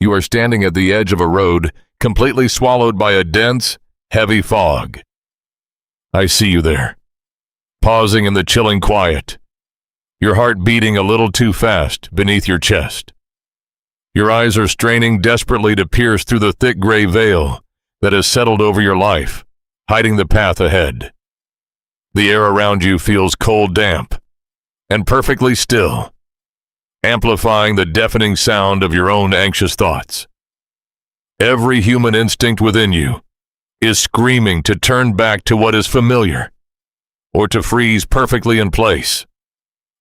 You are standing at the edge of a road, completely swallowed by a dense, heavy fog. I see you there, pausing in the chilling quiet, your heart beating a little too fast beneath your chest. Your eyes are straining desperately to pierce through the thick gray veil that has settled over your life, hiding the path ahead. The air around you feels cold damp and perfectly still, amplifying the deafening sound of your own anxious thoughts. Every human instinct within you is screaming to turn back to what is familiar, or to freeze perfectly in place,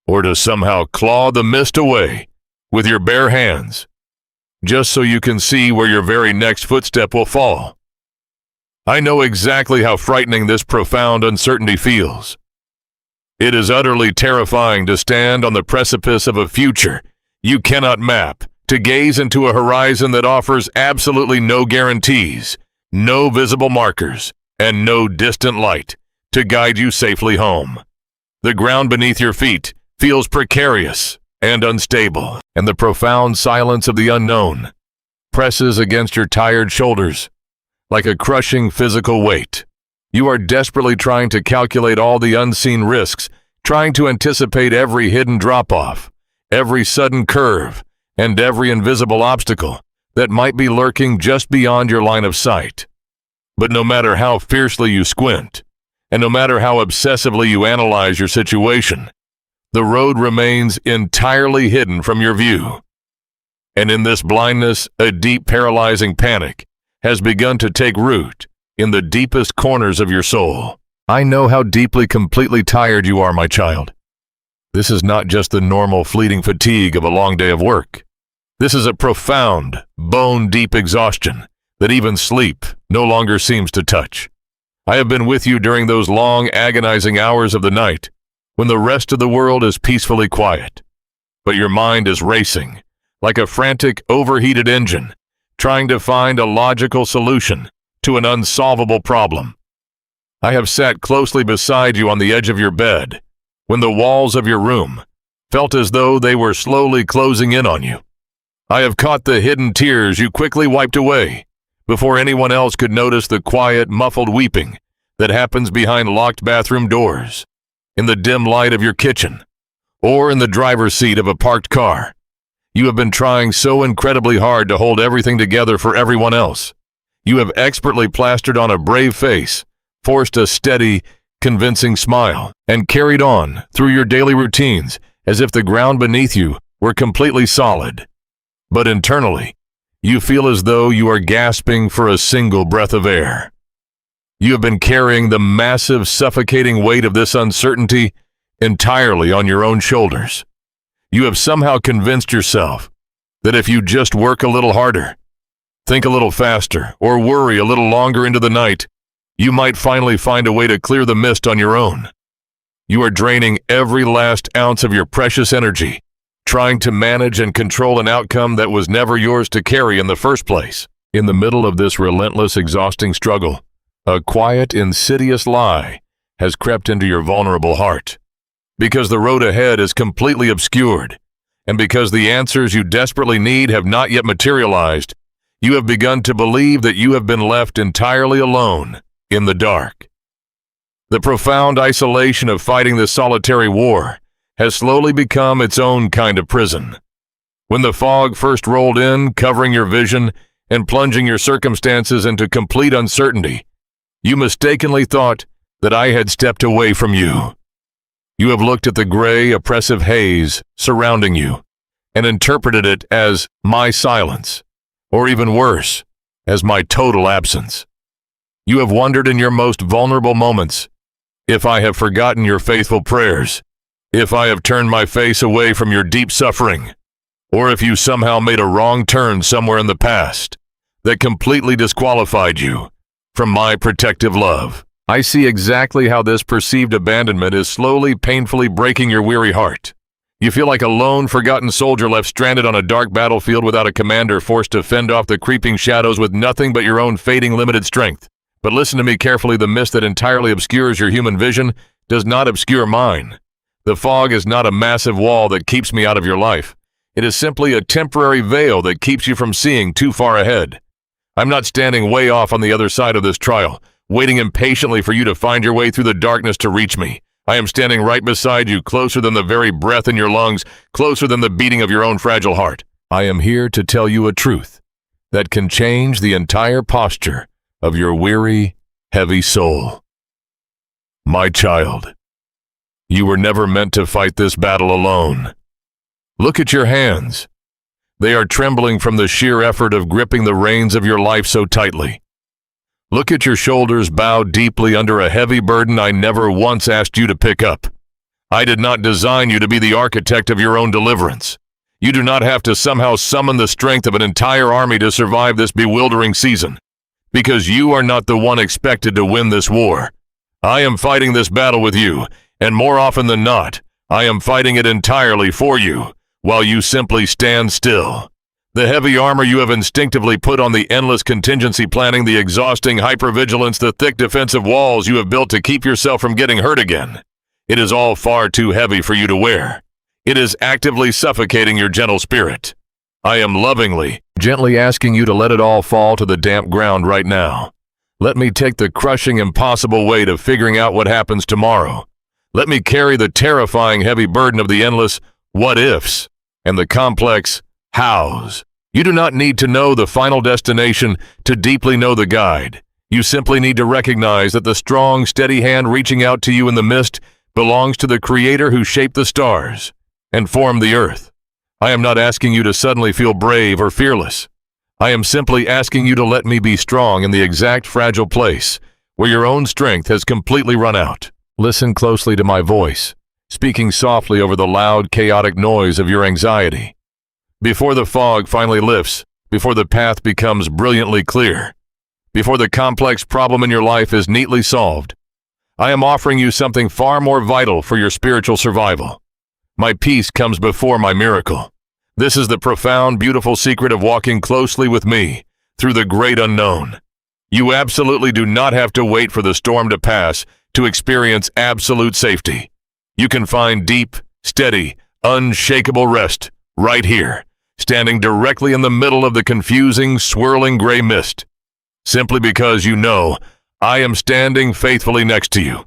or to somehow claw the mist away with your bare hands, just so you can see where your very next footstep will fall. I know exactly how frightening this profound uncertainty feels. It is utterly terrifying to stand on the precipice of a future you cannot map, to gaze into a horizon that offers absolutely no guarantees, no visible markers, and no distant light to guide you safely home. The ground beneath your feet feels precarious and unstable, and the profound silence of the unknown presses against your tired shoulders like a crushing physical weight. You are desperately trying to calculate all the unseen risks, trying to anticipate every hidden drop-off, every sudden curve, and every invisible obstacle that might be lurking just beyond your line of sight. But no matter how fiercely you squint, and no matter how obsessively you analyze your situation, the road remains entirely hidden from your view. And in this blindness, a deep, paralyzing panic has begun to take root in the deepest corners of your soul. I know how deeply, completely tired you are, my child. This is not just the normal, fleeting fatigue of a long day of work. This is a profound, bone-deep exhaustion that even sleep no longer seems to touch. I have been with you during those long, agonizing hours of the night when the rest of the world is peacefully quiet, but your mind is racing like a frantic, overheated engine, trying to find a logical solution to an unsolvable problem. I have sat closely beside you on the edge of your bed when the walls of your room felt as though they were slowly closing in on you. I have caught the hidden tears you quickly wiped away before anyone else could notice the quiet, muffled weeping that happens behind locked bathroom doors, in the dim light of your kitchen, or in the driver's seat of a parked car. You have been trying so incredibly hard to hold everything together for everyone else. You have expertly plastered on a brave face, forced a steady, convincing smile, and carried on through your daily routines as if the ground beneath you were completely solid. But internally, you feel as though you are gasping for a single breath of air. You have been carrying the massive, suffocating weight of this uncertainty entirely on your own shoulders. You have somehow convinced yourself that if you just work a little harder, think a little faster, or worry a little longer into the night, you might finally find a way to clear the mist on your own. You are draining every last ounce of your precious energy, trying to manage and control an outcome that was never yours to carry in the first place. In the middle of this relentless, exhausting struggle, a quiet, insidious lie has crept into your vulnerable heart. Because the road ahead is completely obscured, and because the answers you desperately need have not yet materialized, you have begun to believe that you have been left entirely alone in the dark. The profound isolation of fighting this solitary war has slowly become its own kind of prison. When the fog first rolled in, covering your vision and plunging your circumstances into complete uncertainty, you mistakenly thought that I had stepped away from you. You have looked at the gray, oppressive haze surrounding you and interpreted it as my silence, or even worse, as my total absence. You have wondered in your most vulnerable moments if I have forgotten your faithful prayers, if I have turned my face away from your deep suffering, or if you somehow made a wrong turn somewhere in the past that completely disqualified you from my protective love. I see exactly how this perceived abandonment is slowly, painfully breaking your weary heart. You feel like a lone, forgotten soldier left stranded on a dark battlefield without a commander, forced to fend off the creeping shadows with nothing but your own fading, limited strength. But listen to me carefully, the mist that entirely obscures your human vision does not obscure mine. The fog is not a massive wall that keeps me out of your life. It is simply a temporary veil that keeps you from seeing too far ahead. I'm not standing way off on the other side of this trial, waiting impatiently for you to find your way through the darkness to reach me. I am standing right beside you, closer than the very breath in your lungs, closer than the beating of your own fragile heart. I am here to tell you a truth that can change the entire posture of your weary, heavy soul. My child, you were never meant to fight this battle alone. Look at your hands. They are trembling from the sheer effort of gripping the reins of your life so tightly. Look at your shoulders bowed deeply under a heavy burden I never once asked you to pick up. I did not design you to be the architect of your own deliverance. You do not have to somehow summon the strength of an entire army to survive this bewildering season, because you are not the one expected to win this war. I am fighting this battle with you, and more often than not, I am fighting it entirely for you, while you simply stand still. The heavy armor you have instinctively put on, the endless contingency planning, the exhausting hypervigilance, the thick defensive walls you have built to keep yourself from getting hurt again. It is all far too heavy for you to wear. It is actively suffocating your gentle spirit. I am lovingly, gently asking you to let it all fall to the damp ground right now. Let me take the crushing, impossible weight of figuring out what happens tomorrow. Let me carry the terrifying heavy burden of the endless what-ifs and the complex hows. You do not need to know the final destination to deeply know the guide. You simply need to recognize that the strong, steady hand reaching out to you in the mist belongs to the Creator who shaped the stars and formed the earth. I am not asking you to suddenly feel brave or fearless. I am simply asking you to let me be strong in the exact fragile place where your own strength has completely run out. Listen closely to my voice, speaking softly over the loud, chaotic noise of your anxiety. Before the fog finally lifts, before the path becomes brilliantly clear, before the complex problem in your life is neatly solved, I am offering you something far more vital for your spiritual survival. My peace comes before my miracle. This is the profound, beautiful secret of walking closely with me through the great unknown. You absolutely do not have to wait for the storm to pass to experience absolute safety. You can find deep, steady, unshakable rest right here, standing directly in the middle of the confusing, swirling gray mist, simply because you know I am standing faithfully next to you.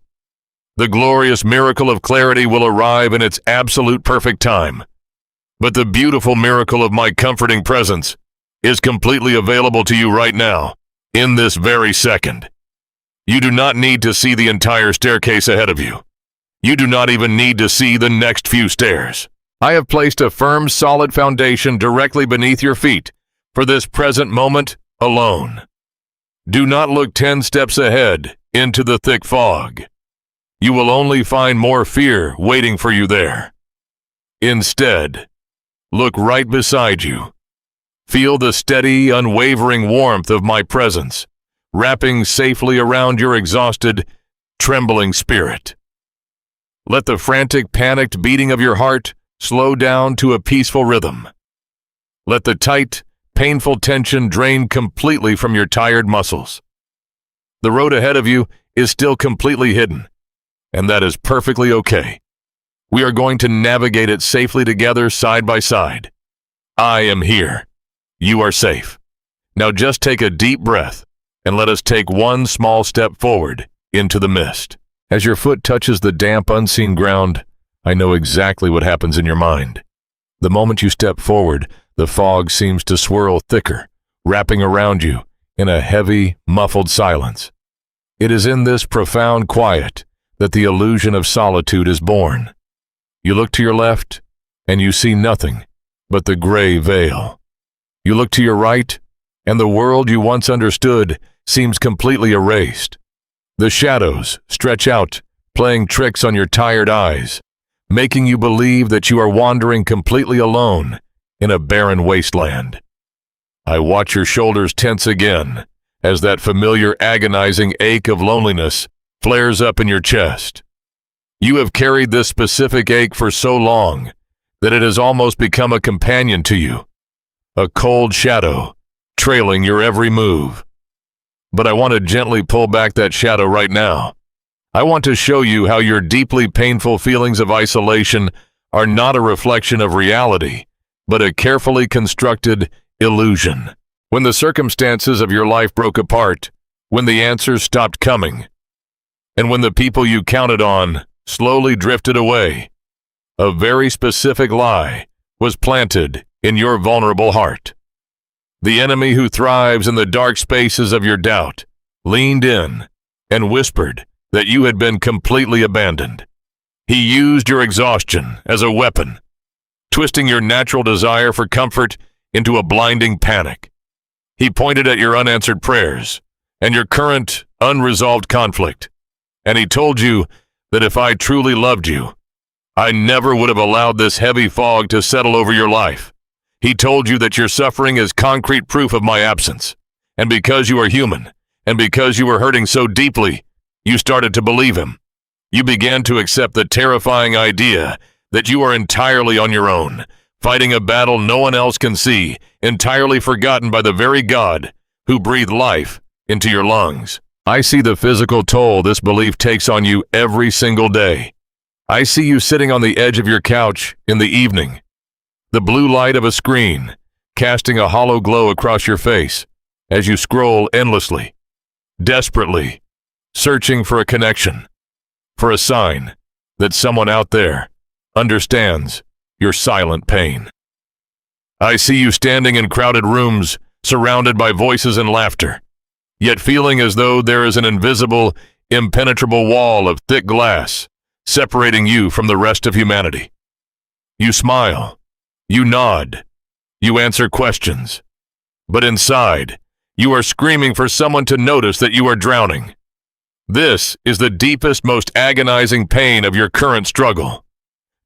The glorious miracle of clarity will arrive in its absolute perfect time, but the beautiful miracle of my comforting presence is completely available to you right now, in this very second. You do not need to see the entire staircase ahead of you. You do not even need to see the next few stairs. I have placed a firm, solid foundation directly beneath your feet for this present moment alone. Do not look 10 steps ahead into the thick fog. You will only find more fear waiting for you there. Instead, look right beside you. Feel the steady, unwavering warmth of my presence, wrapping safely around your exhausted, trembling spirit. Let the frantic, panicked beating of your heart slow down to a peaceful rhythm. Let the tight, painful tension drain completely from your tired muscles. The road ahead of you is still completely hidden, and that is perfectly okay. We are going to navigate it safely together, side by side. I am here. You are safe. Now just take a deep breath and let us take one small step forward into the mist. As your foot touches the damp, unseen ground, I know exactly what happens in your mind. The moment you step forward, the fog seems to swirl thicker, wrapping around you in a heavy, muffled silence. It is in this profound quiet that the illusion of solitude is born. You look to your left, and you see nothing but the gray veil. You look to your right, and the world you once understood seems completely erased. The shadows stretch out, playing tricks on your tired eyes, making you believe that you are wandering completely alone in a barren wasteland. I watch your shoulders tense again as that familiar agonizing ache of loneliness flares up in your chest. You have carried this specific ache for so long that it has almost become a companion to you, a cold shadow trailing your every move. But I want to gently pull back that shadow right now. I want to show you how your deeply painful feelings of isolation are not a reflection of reality, but a carefully constructed illusion. When the circumstances of your life broke apart, when the answers stopped coming, and when the people you counted on slowly drifted away, a very specific lie was planted in your vulnerable heart. The enemy who thrives in the dark spaces of your doubt leaned in and whispered that you had been completely abandoned. He used your exhaustion as a weapon, twisting your natural desire for comfort into a blinding panic. He pointed at your unanswered prayers and your current unresolved conflict, and he told you that if I truly loved you, I never would have allowed this heavy fog to settle over your life. He told you that your suffering is concrete proof of my absence, and because you are human, and because you were hurting so deeply, you started to believe him. You began to accept the terrifying idea that you are entirely on your own, fighting a battle no one else can see, entirely forgotten by the very God who breathed life into your lungs. I see the physical toll this belief takes on you every single day. I see you sitting on the edge of your couch in the evening, the blue light of a screen casting a hollow glow across your face as you scroll endlessly, desperately, searching for a connection, for a sign that someone out there understands your silent pain. I see you standing in crowded rooms, surrounded by voices and laughter, yet feeling as though there is an invisible, impenetrable wall of thick glass separating you from the rest of humanity. You smile, you nod, you answer questions, but inside, you are screaming for someone to notice that you are drowning. This is the deepest, most agonizing pain of your current struggle.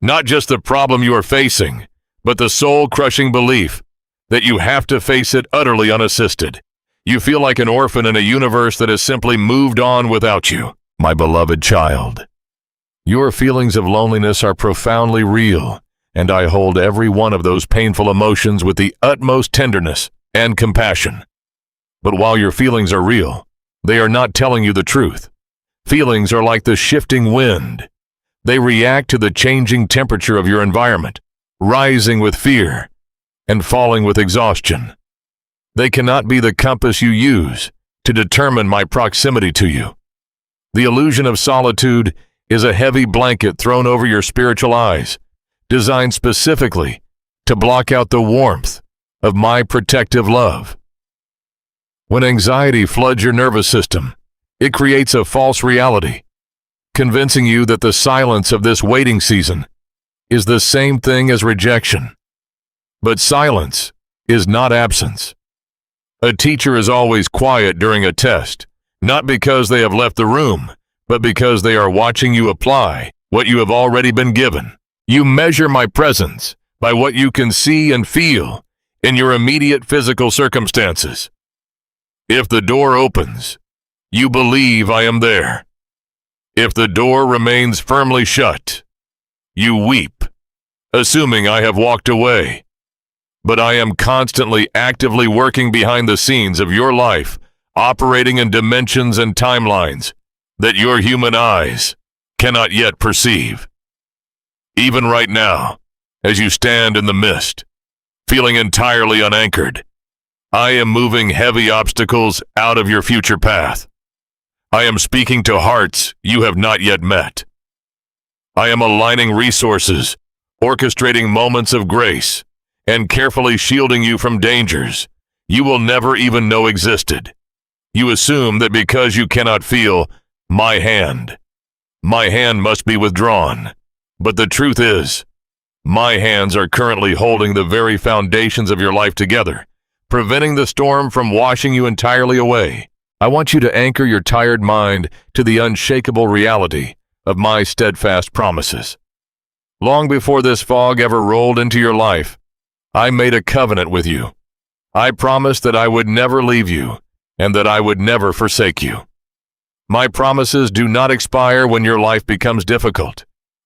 Not just the problem you are facing, but the soul-crushing belief that you have to face it utterly unassisted. You feel like an orphan in a universe that has simply moved on without you. My beloved child, your feelings of loneliness are profoundly real, and I hold every one of those painful emotions with the utmost tenderness and compassion. But while your feelings are real, they are not telling you the truth. Feelings are like the shifting wind. They react to the changing temperature of your environment, rising with fear and falling with exhaustion. They cannot be the compass you use to determine my proximity to you. The illusion of solitude is a heavy blanket thrown over your spiritual eyes, designed specifically to block out the warmth of my protective love. When anxiety floods your nervous system, it creates a false reality, convincing you that the silence of this waiting season is the same thing as rejection. But silence is not absence. A teacher is always quiet during a test, not because they have left the room, but because they are watching you apply what you have already been given. You measure my presence by what you can see and feel in your immediate physical circumstances. If the door opens, you believe I am there. If the door remains firmly shut, you weep, assuming I have walked away. But I am constantly actively working behind the scenes of your life, operating in dimensions and timelines that your human eyes cannot yet perceive. Even right now, as you stand in the mist, feeling entirely unanchored, I am moving heavy obstacles out of your future path. I am speaking to hearts you have not yet met. I am aligning resources, orchestrating moments of grace, and carefully shielding you from dangers you will never even know existed. You assume that because you cannot feel my hand must be withdrawn. But the truth is, my hands are currently holding the very foundations of your life together, preventing the storm from washing you entirely away. I want you to anchor your tired mind to the unshakable reality of my steadfast promises. Long before this fog ever rolled into your life, I made a covenant with you. I promised that I would never leave you and that I would never forsake you. My promises do not expire when your life becomes difficult,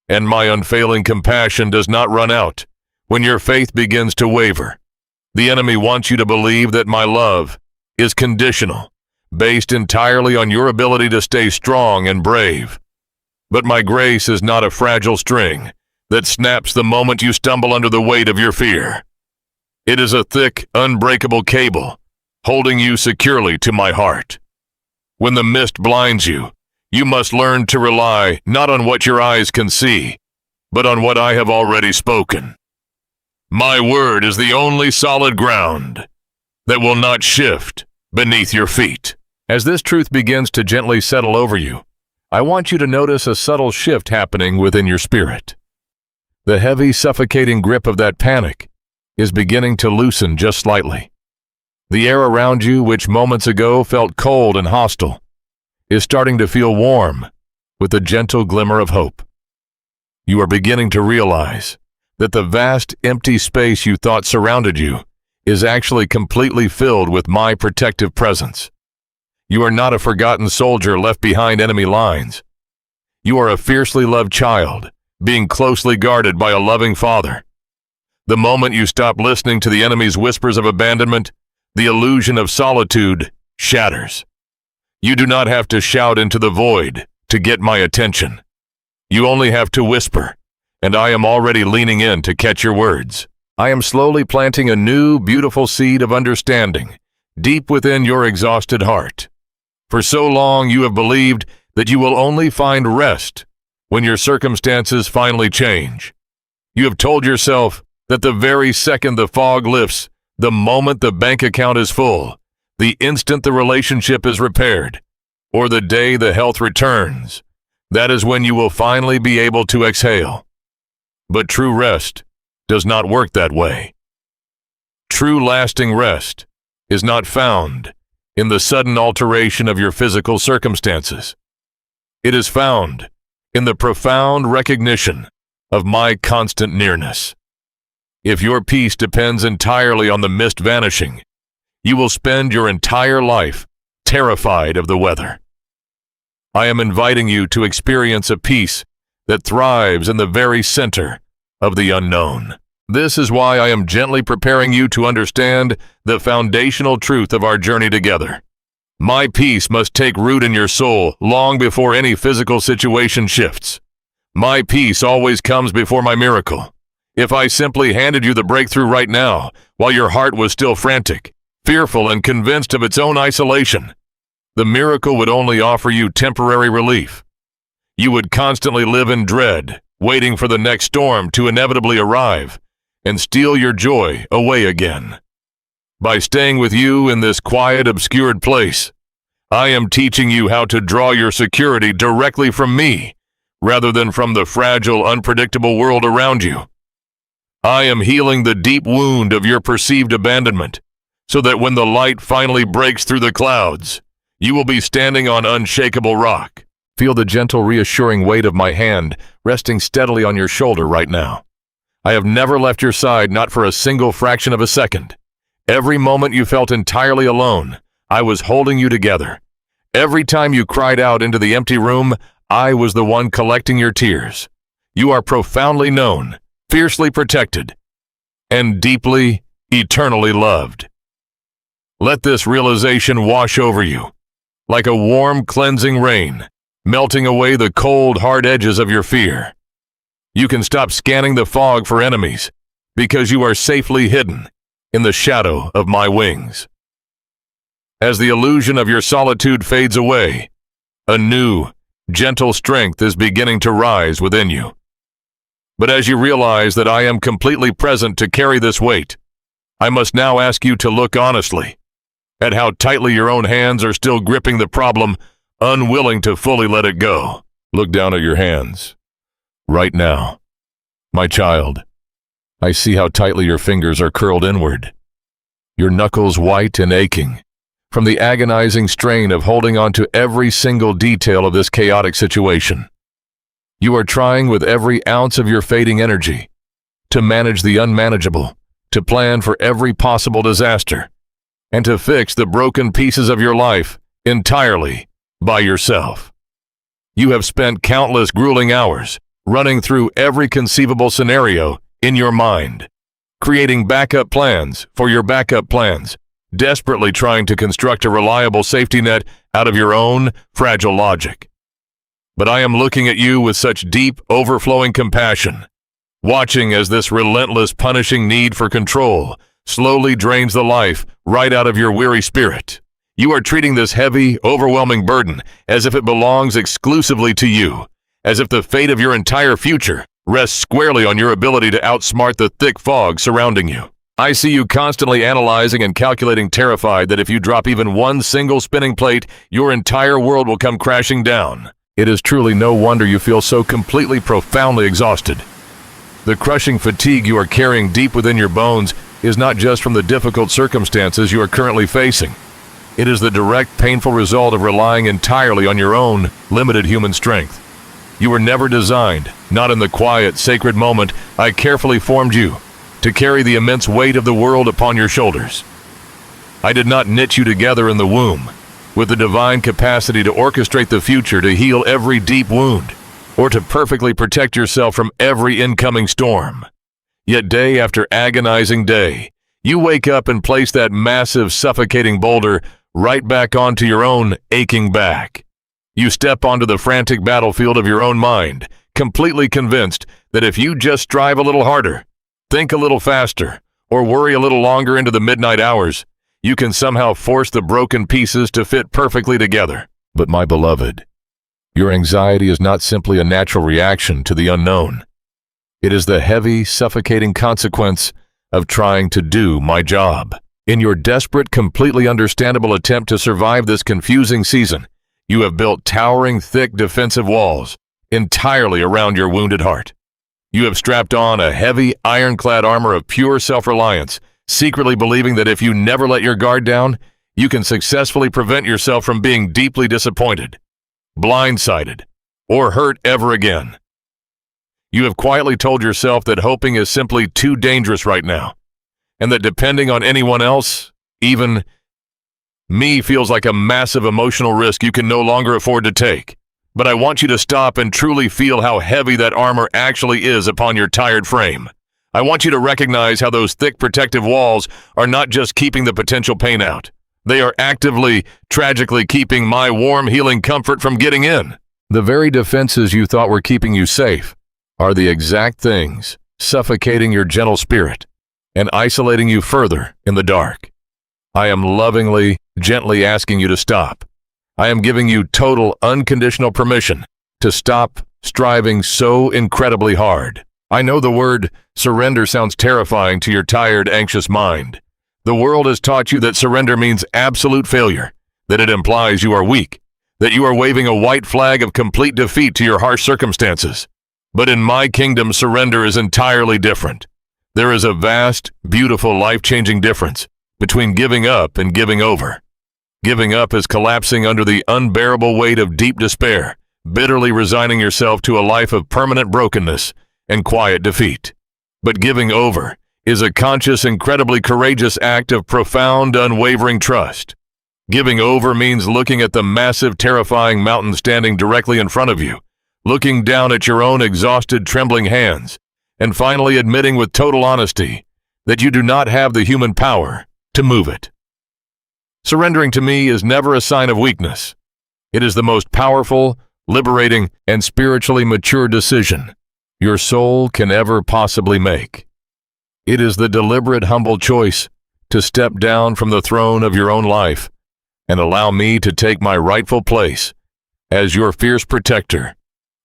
and my unfailing compassion does not run out when your faith begins to waver. The enemy wants you to believe that my love is conditional, based entirely on your ability to stay strong and brave. But my grace is not a fragile string that snaps the moment you stumble under the weight of your fear. It is a thick, unbreakable cable, holding you securely to my heart. When the mist blinds you, you must learn to rely not on what your eyes can see, but on what I have already spoken. My word is the only solid ground that will not shift beneath your feet. As this truth begins to gently settle over you, I want you to notice a subtle shift happening within your spirit. The heavy, suffocating grip of that panic is beginning to loosen just slightly. The air around you, which moments ago felt cold and hostile, is starting to feel warm with a gentle glimmer of hope. You are beginning to realize that the vast, empty space you thought surrounded you is actually completely filled with my protective presence. You are not a forgotten soldier left behind enemy lines. You are a fiercely loved child, being closely guarded by a loving father. The moment you stop listening to the enemy's whispers of abandonment, the illusion of solitude shatters. You do not have to shout into the void to get my attention. You only have to whisper, and I am already leaning in to catch your words. I am slowly planting a new, beautiful seed of understanding deep within your exhausted heart. For so long you have believed that you will only find rest when your circumstances finally change. You have told yourself that the very second the fog lifts, the moment the bank account is full, the instant the relationship is repaired, or the day the health returns, that is when you will finally be able to exhale. But true rest does not work that way. True lasting rest is not found in the sudden alteration of your physical circumstances. It is found in the profound recognition of my constant nearness. If your peace depends entirely on the mist vanishing, you will spend your entire life terrified of the weather. I am inviting you to experience a peace that thrives in the very center of the unknown. This is why I am gently preparing you to understand the foundational truth of our journey together. My peace must take root in your soul long before any physical situation shifts. My peace always comes before my miracle. If I simply handed you the breakthrough right now, while your heart was still frantic, fearful, and convinced of its own isolation, the miracle would only offer you temporary relief. You would constantly live in dread, waiting for the next storm to inevitably arrive and steal your joy away again. By staying with you in this quiet, obscured place, I am teaching you how to draw your security directly from me, rather than from the fragile, unpredictable world around you. I am healing the deep wound of your perceived abandonment, so that when the light finally breaks through the clouds, you will be standing on unshakable rock. Feel the gentle, reassuring weight of my hand resting steadily on your shoulder right now. I have never left your side, not for a single fraction of a second. Every moment you felt entirely alone, I was holding you together. Every time you cried out into the empty room, I was the one collecting your tears. You are profoundly known, fiercely protected, and deeply, eternally loved. Let this realization wash over you, like a warm, cleansing rain, melting away the cold, hard edges of your fear. You can stop scanning the fog for enemies, because you are safely hidden in the shadow of my wings. As the illusion of your solitude fades away, a new, gentle strength is beginning to rise within you. But as you realize that I am completely present to carry this weight, I must now ask you to look honestly at how tightly your own hands are still gripping the problem, unwilling to fully let it go. Look down at your hands. Right now, my child, I see how tightly your fingers are curled inward, your knuckles white and aching, from the agonizing strain of holding on to every single detail of this chaotic situation. You are trying with every ounce of your fading energy to manage the unmanageable, to plan for every possible disaster, and to fix the broken pieces of your life entirely by yourself. You have spent countless grueling hours running through every conceivable scenario in your mind, creating backup plans for your backup plans, desperately trying to construct a reliable safety net out of your own fragile logic. But I am looking at you with such deep, overflowing compassion, watching as this relentless, punishing need for control slowly drains the life right out of your weary spirit. You are treating this heavy, overwhelming burden as if it belongs exclusively to you, as if the fate of your entire future rests squarely on your ability to outsmart the thick fog surrounding you. I see you constantly analyzing and calculating, terrified that if you drop even one single spinning plate, your entire world will come crashing down. It is truly no wonder you feel so completely, profoundly exhausted. The crushing fatigue you are carrying deep within your bones is not just from the difficult circumstances you are currently facing. It is the direct, painful result of relying entirely on your own limited human strength. You were never designed, not in the quiet, sacred moment I carefully formed you, to carry the immense weight of the world upon your shoulders. I did not knit you together in the womb with the divine capacity to orchestrate the future, to heal every deep wound, or to perfectly protect yourself from every incoming storm. Yet day after agonizing day, you wake up and place that massive, suffocating boulder right back onto your own aching back. You step onto the frantic battlefield of your own mind, completely convinced that if you just strive a little harder, think a little faster, or worry a little longer into the midnight hours, you can somehow force the broken pieces to fit perfectly together. But my beloved, your anxiety is not simply a natural reaction to the unknown. It is the heavy, suffocating consequence of trying to do my job. In your desperate, completely understandable attempt to survive this confusing season, you have built towering, thick defensive walls entirely around your wounded heart. You have strapped on a heavy, ironclad armor of pure self-reliance, secretly believing that if you never let your guard down, you can successfully prevent yourself from being deeply disappointed, blindsided, or hurt ever again. You have quietly told yourself that hoping is simply too dangerous right now, and that depending on anyone else, even me, feels like a massive emotional risk you can no longer afford to take. But I want you to stop and truly feel how heavy that armor actually is upon your tired frame. I want you to recognize how those thick protective walls are not just keeping the potential pain out. They are actively, tragically keeping my warm, healing comfort from getting in. The very defenses you thought were keeping you safe are the exact things suffocating your gentle spirit and isolating you further in the dark. I am lovingly, gently asking you to stop. I am giving you total, unconditional permission to stop striving so incredibly hard. I know the word surrender sounds terrifying to your tired, anxious mind. The world has taught you that surrender means absolute failure, that it implies you are weak, that you are waving a white flag of complete defeat to your harsh circumstances. But in my kingdom, surrender is entirely different. There is a vast, beautiful, life-changing difference between giving up and giving over. Giving up is collapsing under the unbearable weight of deep despair, bitterly resigning yourself to a life of permanent brokenness and quiet defeat. But giving over is a conscious, incredibly courageous act of profound, unwavering trust. Giving over means looking at the massive, terrifying mountain standing directly in front of you, looking down at your own exhausted, trembling hands, and finally admitting with total honesty that you do not have the human power to move it. Surrendering to me is never a sign of weakness. It is the most powerful, liberating, and spiritually mature decision your soul can ever possibly make. It is the deliberate, humble choice to step down from the throne of your own life and allow me to take my rightful place as your fierce protector,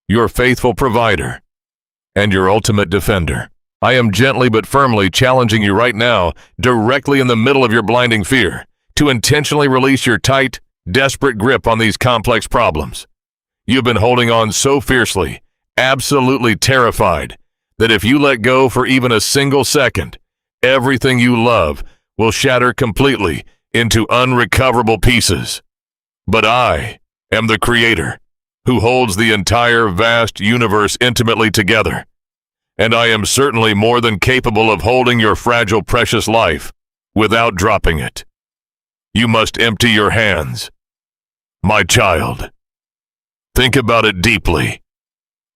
your faithful provider, and your ultimate defender. I am gently but firmly challenging you right now, directly in the middle of your blinding fear, to intentionally release your tight, desperate grip on these complex problems. You've been holding on so fiercely, absolutely terrified, that if you let go for even a single second, everything you love will shatter completely into unrecoverable pieces. But I am the Creator, who holds the entire vast universe intimately together, and I am certainly more than capable of holding your fragile, precious life without dropping it. You must empty your hands. My child, think about it deeply.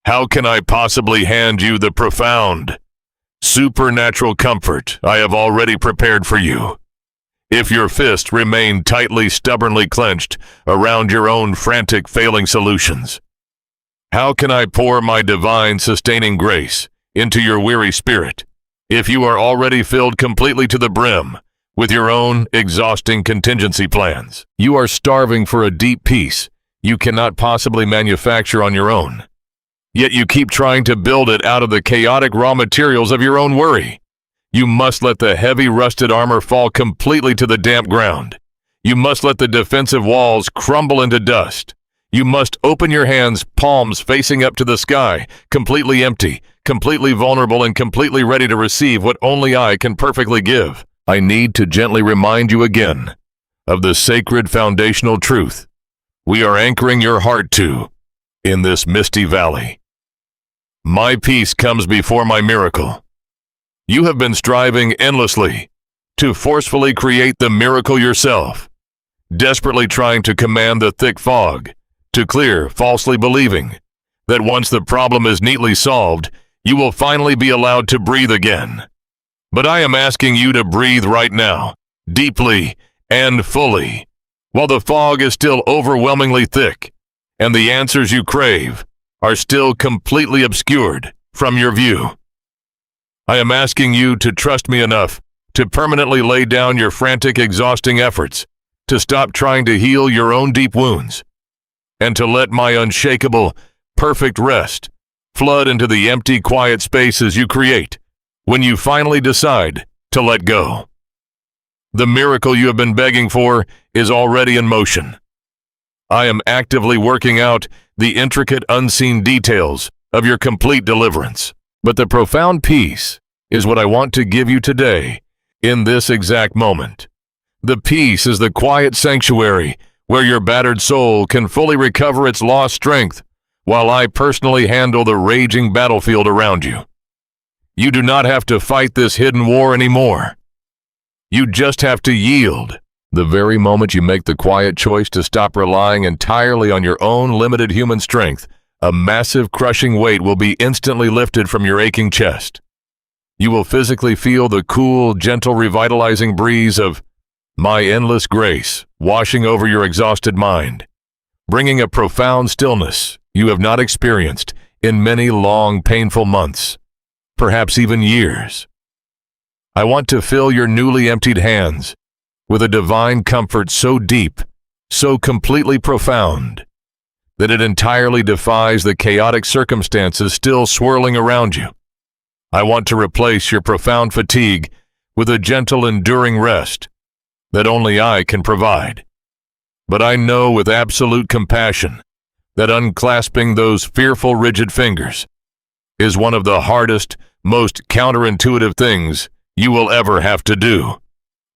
How can I possibly hand you the profound, supernatural comfort I have already prepared for you if your fists remain tightly, stubbornly clenched around your own frantic, failing solutions? How can I pour my divine, sustaining grace into your weary spirit if you are already filled completely to the brim with your own exhausting contingency plans? You are starving for a deep peace you cannot possibly manufacture on your own. Yet you keep trying to build it out of the chaotic raw materials of your own worry. You must let the heavy rusted armor fall completely to the damp ground. You must let the defensive walls crumble into dust. You must open your hands, palms facing up to the sky, completely empty, completely vulnerable, and completely ready to receive what only I can perfectly give. I need to gently remind you again of the sacred foundational truth we are anchoring your heart to in this misty valley. My peace comes before my miracle. You have been striving endlessly to forcefully create the miracle yourself, desperately trying to command the thick fog, to clear, falsely believing that once the problem is neatly solved, you will finally be allowed to breathe again. But I am asking you to breathe right now, deeply and fully, while the fog is still overwhelmingly thick, and the answers you crave are still completely obscured from your view. I am asking you to trust me enough to permanently lay down your frantic, exhausting efforts, to stop trying to heal your own deep wounds, and to let my unshakable, perfect rest flood into the empty, quiet spaces you create when you finally decide to let go. The miracle you have been begging for is already in motion. I am actively working out the intricate, unseen details of your complete deliverance. But the profound peace is what I want to give you today, in this exact moment. The peace is the quiet sanctuary where your battered soul can fully recover its lost strength, while I personally handle the raging battlefield around you. You do not have to fight this hidden war anymore. You just have to yield. The very moment you make the quiet choice to stop relying entirely on your own limited human strength, a massive crushing weight will be instantly lifted from your aching chest. You will physically feel the cool, gentle, revitalizing breeze of my endless grace washing over your exhausted mind, bringing a profound stillness you have not experienced in many long, painful months, perhaps even years. I want to fill your newly emptied hands with a divine comfort so deep, so completely profound, that it entirely defies the chaotic circumstances still swirling around you. I want to replace your profound fatigue with a gentle, enduring rest that only I can provide. But I know with absolute compassion that unclasping those fearful, rigid fingers is one of the hardest, most counterintuitive things you will ever have to do.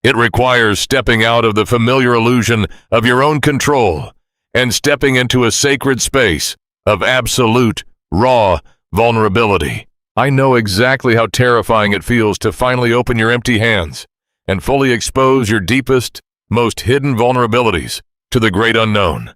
It requires stepping out of the familiar illusion of your own control and stepping into a sacred space of absolute, raw vulnerability. I know exactly how terrifying it feels to finally open your empty hands and fully expose your deepest, most hidden vulnerabilities to the great unknown.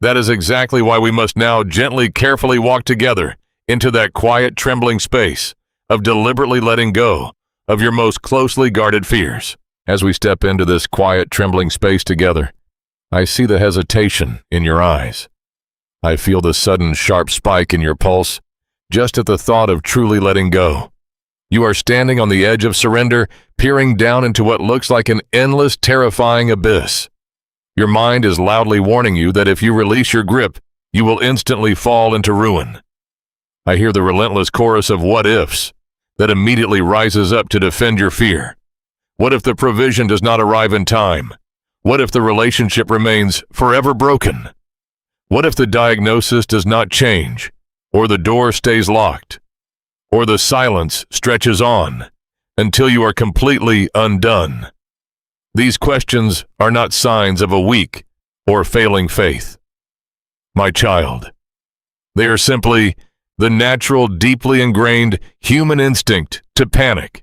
That is exactly why we must now gently, carefully walk together into that quiet, trembling space of deliberately letting go of your most closely guarded fears. As we step into this quiet, trembling space together, I see the hesitation in your eyes. I feel the sudden, sharp spike in your pulse, just at the thought of truly letting go. You are standing on the edge of surrender, peering down into what looks like an endless, terrifying abyss. Your mind is loudly warning you that if you release your grip, you will instantly fall into ruin. I hear the relentless chorus of what-ifs that immediately rises up to defend your fear. What if the provision does not arrive in time? What if the relationship remains forever broken? What if the diagnosis does not change, or the door stays locked, or the silence stretches on until you are completely undone? These questions are not signs of a weak or failing faith, my child. They are simply the natural, deeply ingrained human instinct to panic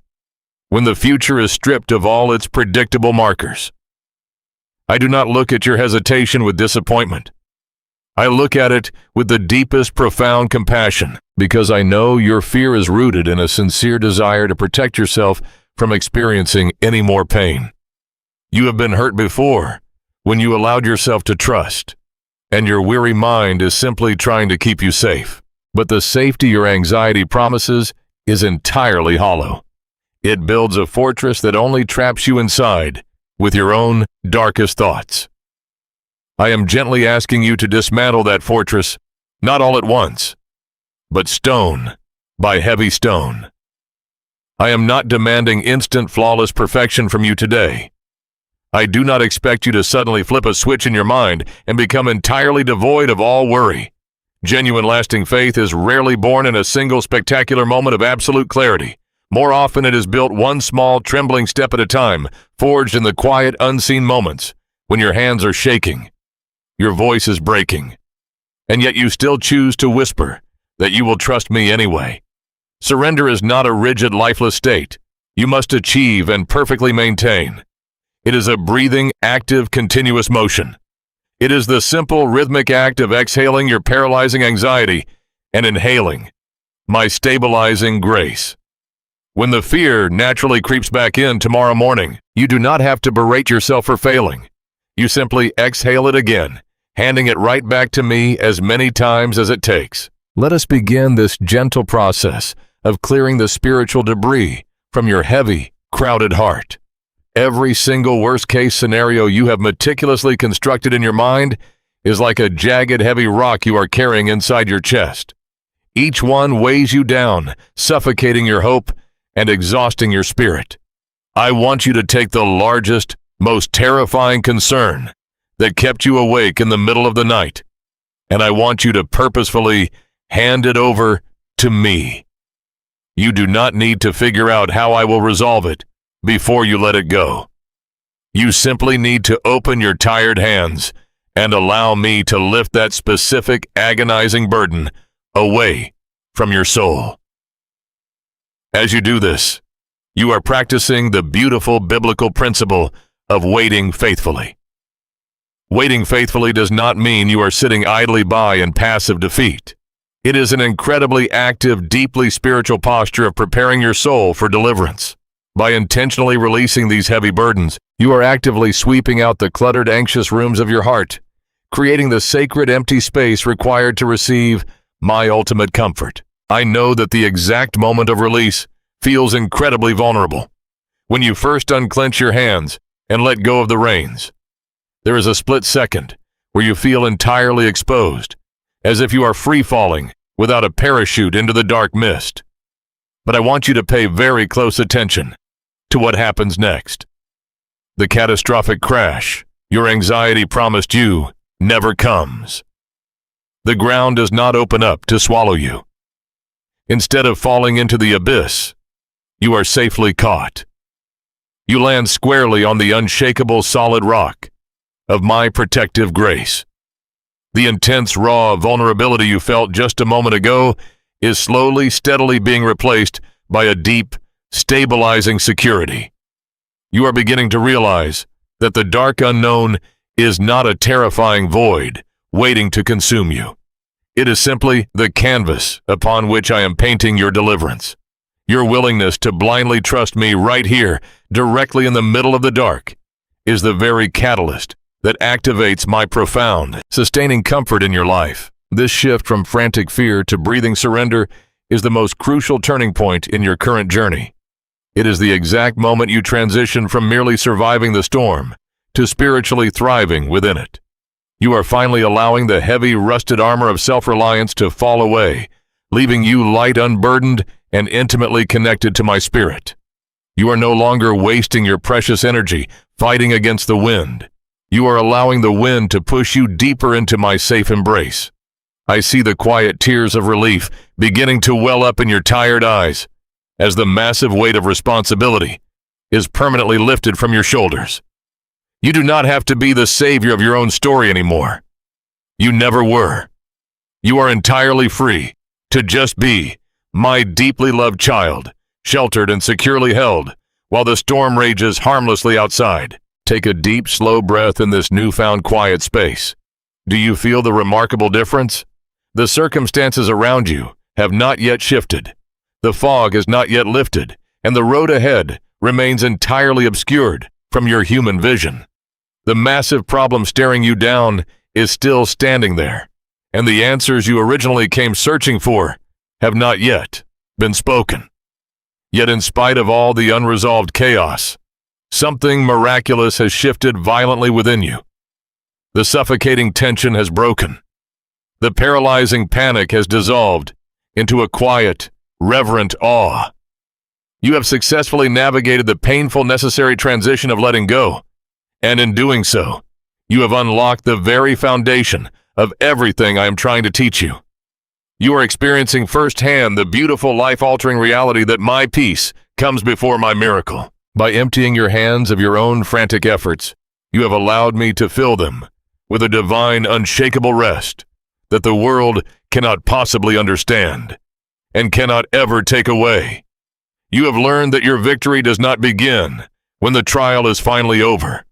when the future is stripped of all its predictable markers. I do not look at your hesitation with disappointment. I look at it with the deepest, profound compassion, because I know your fear is rooted in a sincere desire to protect yourself from experiencing any more pain. You have been hurt before when you allowed yourself to trust, and your weary mind is simply trying to keep you safe. But the safety your anxiety promises is entirely hollow. It builds a fortress that only traps you inside with your own darkest thoughts. I am gently asking you to dismantle that fortress, not all at once, but stone by heavy stone. I am not demanding instant flawless perfection from you today. I do not expect you to suddenly flip a switch in your mind and become entirely devoid of all worry. Genuine lasting faith is rarely born in a single spectacular moment of absolute clarity. More often it is built one small, trembling step at a time, forged in the quiet, unseen moments, when your hands are shaking, your voice is breaking, and yet you still choose to whisper that you will trust me anyway. Surrender is not a rigid, lifeless state you must achieve and perfectly maintain. It is a breathing, active, continuous motion. It is the simple, rhythmic act of exhaling your paralyzing anxiety and inhaling my stabilizing grace. When the fear naturally creeps back in tomorrow morning, you do not have to berate yourself for failing. You simply exhale it again, handing it right back to me as many times as it takes. Let us begin this gentle process of clearing the spiritual debris from your heavy, crowded heart. Every single worst-case scenario you have meticulously constructed in your mind is like a jagged, heavy rock you are carrying inside your chest. Each one weighs you down, suffocating your hope and exhausting your spirit. I want you to take the largest, most terrifying concern that kept you awake in the middle of the night, and I want you to purposefully hand it over to me. You do not need to figure out how I will resolve it before you let it go. You simply need to open your tired hands and allow me to lift that specific, agonizing burden away from your soul. As you do this, you are practicing the beautiful biblical principle of waiting faithfully. Waiting faithfully does not mean you are sitting idly by in passive defeat. It is an incredibly active, deeply spiritual posture of preparing your soul for deliverance. By intentionally releasing these heavy burdens, you are actively sweeping out the cluttered, anxious rooms of your heart, creating the sacred, empty space required to receive my ultimate comfort. I know that the exact moment of release feels incredibly vulnerable. When you first unclench your hands and let go of the reins, there is a split second where you feel entirely exposed, as if you are free-falling without a parachute into the dark mist. But I want you to pay very close attention to what happens next. The catastrophic crash your anxiety promised you never comes. The ground does not open up to swallow you. Instead of falling into the abyss, you are safely caught. You land squarely on the unshakable solid rock of my protective grace. The intense, raw vulnerability you felt just a moment ago is slowly, steadily being replaced by a deep, stabilizing security. You are beginning to realize that the dark unknown is not a terrifying void waiting to consume you. It is simply the canvas upon which I am painting your deliverance. Your willingness to blindly trust me right here, directly in the middle of the dark, is the very catalyst that activates my profound, sustaining comfort in your life. This shift from frantic fear to breathing surrender is the most crucial turning point in your current journey. It is the exact moment you transition from merely surviving the storm to spiritually thriving within it. You are finally allowing the heavy, rusted armor of self-reliance to fall away, leaving you light, unburdened, and intimately connected to my spirit. You are no longer wasting your precious energy fighting against the wind. You are allowing the wind to push you deeper into my safe embrace. I see the quiet tears of relief beginning to well up in your tired eyes as the massive weight of responsibility is permanently lifted from your shoulders. You do not have to be the savior of your own story anymore. You never were. You are entirely free to just be my deeply loved child, sheltered and securely held while the storm rages harmlessly outside. Take a deep, slow breath in this newfound quiet space. Do you feel the remarkable difference? The circumstances around you have not yet shifted. The fog has not yet lifted, and the road ahead remains entirely obscured from your human vision. The massive problem staring you down is still standing there, and the answers you originally came searching for have not yet been spoken. Yet in spite of all the unresolved chaos, something miraculous has shifted violently within you. The suffocating tension has broken. The paralyzing panic has dissolved into a quiet, reverent awe. You have successfully navigated the painful, necessary transition of letting go, and in doing so, you have unlocked the very foundation of everything I am trying to teach you. You are experiencing firsthand the beautiful, life-altering reality that my peace comes before my miracle. By emptying your hands of your own frantic efforts, you have allowed me to fill them with a divine, unshakable rest that the world cannot possibly understand and cannot ever take away. You have learned that your victory does not begin when the trial is finally over.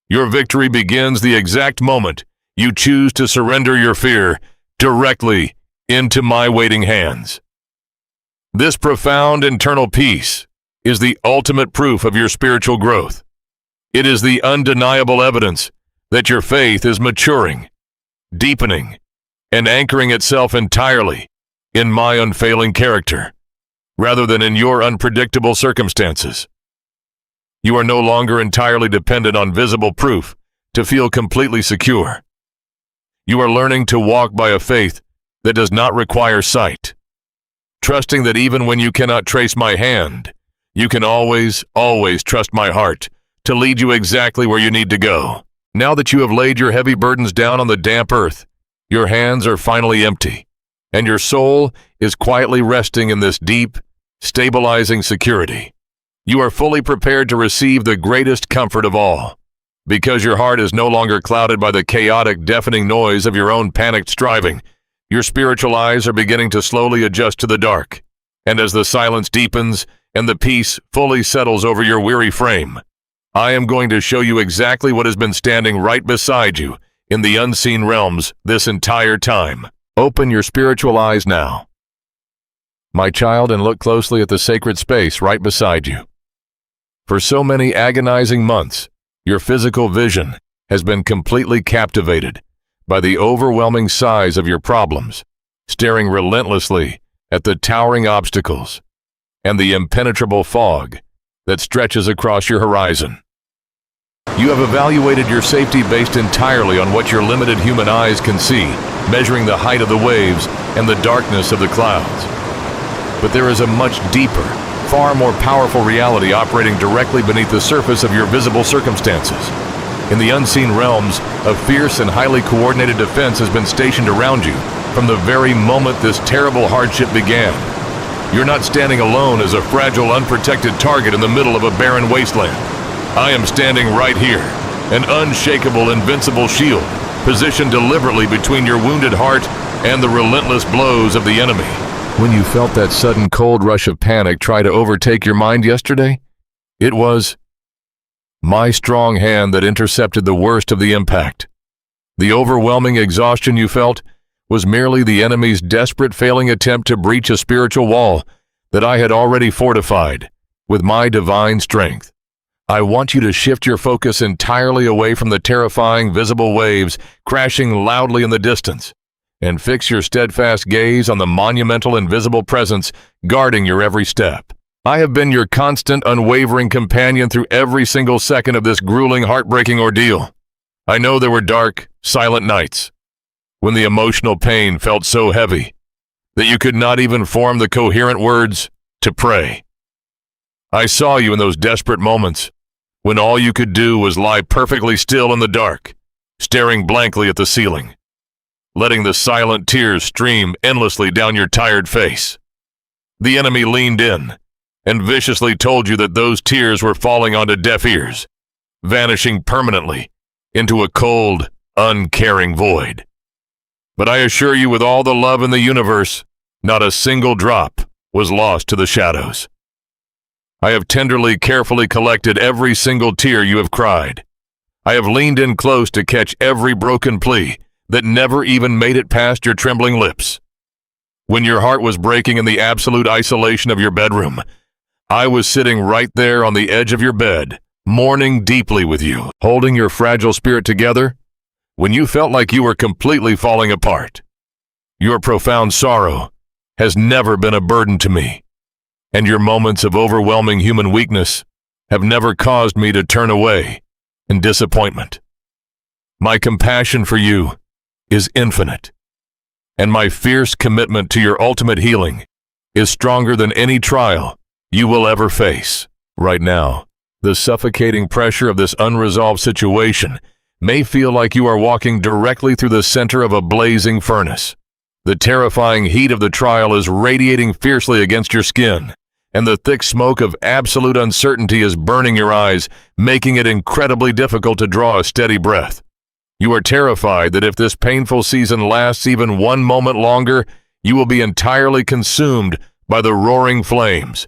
Your victory begins the exact moment you choose to surrender your fear directly into my waiting hands. This profound internal peace is the ultimate proof of your spiritual growth. It is the undeniable evidence that your faith is maturing, deepening, and anchoring itself entirely in my unfailing character, rather than in your unpredictable circumstances. You are no longer entirely dependent on visible proof to feel completely secure. You are learning to walk by a faith that does not require sight, trusting that even when you cannot trace my hand, you can always trust my heart to lead you exactly where you need to go. Now that you have laid your heavy burdens down on the damp earth, your hands are finally empty, and your soul is quietly resting in this deep, stabilizing security. You are fully prepared to receive the greatest comfort of all, because your heart is no longer clouded by the chaotic, deafening noise of your own panicked striving. Your spiritual eyes are beginning to slowly adjust to the dark, and as the silence deepens and the peace fully settles over your weary frame, I am going to show you exactly what has been standing right beside you in the unseen realms this entire time. Open your spiritual eyes now, my child, and look closely at the sacred space right beside you. For so many agonizing months, your physical vision has been completely captivated by the overwhelming size of your problems, staring relentlessly at the towering obstacles and the impenetrable fog that stretches across your horizon. You have evaluated your safety based entirely on what your limited human eyes can see, measuring the height of the waves and the darkness of the clouds. But there is a much deeper, far more powerful reality operating directly beneath the surface of your visible circumstances. In the unseen realms, a fierce and highly coordinated defense has been stationed around you from the very moment this terrible hardship began. You're not standing alone as a fragile, unprotected target in the middle of a barren wasteland. I am standing right here, an unshakable, invincible shield, positioned deliberately between your wounded heart and the relentless blows of the enemy. When you felt that sudden cold rush of panic try to overtake your mind yesterday, it was my strong hand that intercepted the worst of the impact. The overwhelming exhaustion you felt was merely the enemy's desperate, failing attempt to breach a spiritual wall that I had already fortified with my divine strength. I want you to shift your focus entirely away from the terrifying, visible waves crashing loudly in the distance, and fix your steadfast gaze on the monumental, invisible presence guarding your every step. I have been your constant, unwavering companion through every single second of this grueling, heartbreaking ordeal. I know there were dark, silent nights when the emotional pain felt so heavy that you could not even form the coherent words to pray. I saw you in those desperate moments when all you could do was lie perfectly still in the dark, staring blankly at the ceiling, letting the silent tears stream endlessly down your tired face. The enemy leaned in and viciously told you that those tears were falling onto deaf ears, vanishing permanently into a cold, uncaring void. But I assure you, with all the love in the universe, not a single drop was lost to the shadows. I have tenderly, carefully collected every single tear you have cried. I have leaned in close to catch every broken plea that never even made it past your trembling lips. When your heart was breaking in the absolute isolation of your bedroom, I was sitting right there on the edge of your bed, mourning deeply with you, holding your fragile spirit together when you felt like you were completely falling apart. Your profound sorrow has never been a burden to me, and your moments of overwhelming human weakness have never caused me to turn away in disappointment. My compassion for you is infinite, and my fierce commitment to your ultimate healing is stronger than any trial you will ever face. Right now, the suffocating pressure of this unresolved situation may feel like you are walking directly through the center of a blazing furnace. The terrifying heat of the trial is radiating fiercely against your skin, and the thick smoke of absolute uncertainty is burning your eyes, making it incredibly difficult to draw a steady breath. You are terrified that if this painful season lasts even one moment longer, you will be entirely consumed by the roaring flames.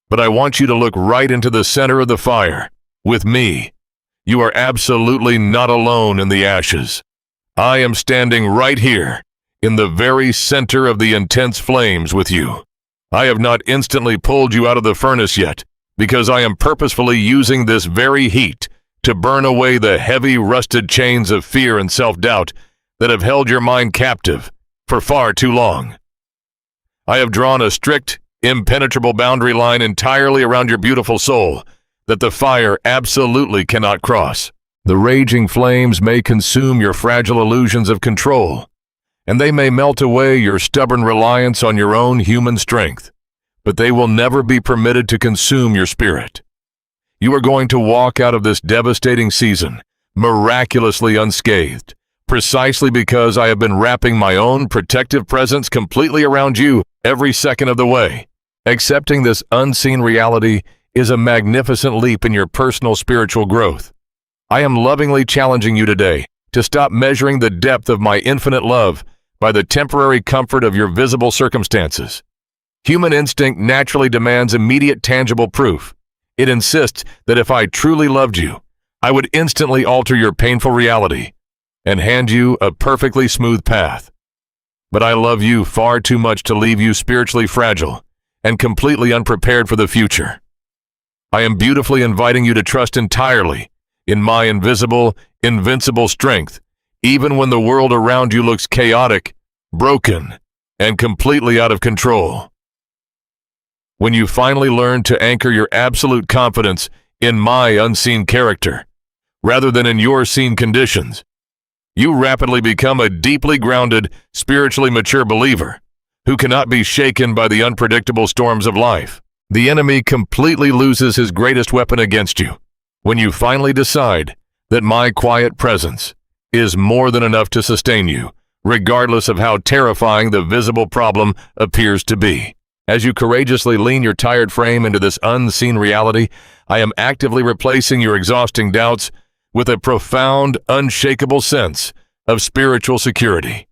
But I want you to look right into the center of the fire, with me. You are absolutely not alone in the ashes. I am standing right here, in the very center of the intense flames with you. I have not instantly pulled you out of the furnace yet, because I am purposefully using this very heat to burn away the heavy, rusted chains of fear and self-doubt that have held your mind captive for far too long. I have drawn a strict, impenetrable boundary line entirely around your beautiful soul that the fire absolutely cannot cross. The raging flames may consume your fragile illusions of control, and they may melt away your stubborn reliance on your own human strength, but they will never be permitted to consume your spirit. You are going to walk out of this devastating season miraculously unscathed, precisely because I have been wrapping my own protective presence completely around you every second of the way. Accepting this unseen reality is a magnificent leap in your personal spiritual growth. I am lovingly challenging you today to stop measuring the depth of my infinite love by the temporary comfort of your visible circumstances. Human instinct naturally demands immediate tangible proof. It insists that if I truly loved you, I would instantly alter your painful reality and hand you a perfectly smooth path. But I love you far too much to leave you spiritually fragile and completely unprepared for the future. I am beautifully inviting you to trust entirely in my invisible, invincible strength, even when the world around you looks chaotic, broken, and completely out of control. When you finally learn to anchor your absolute confidence in my unseen character, rather than in your seen conditions, you rapidly become a deeply grounded, spiritually mature believer who cannot be shaken by the unpredictable storms of life. The enemy completely loses his greatest weapon against you when you finally decide that my quiet presence is more than enough to sustain you, regardless of how terrifying the visible problem appears to be. As you courageously lean your tired frame into this unseen reality, I am actively replacing your exhausting doubts with a profound, unshakable sense of spiritual security.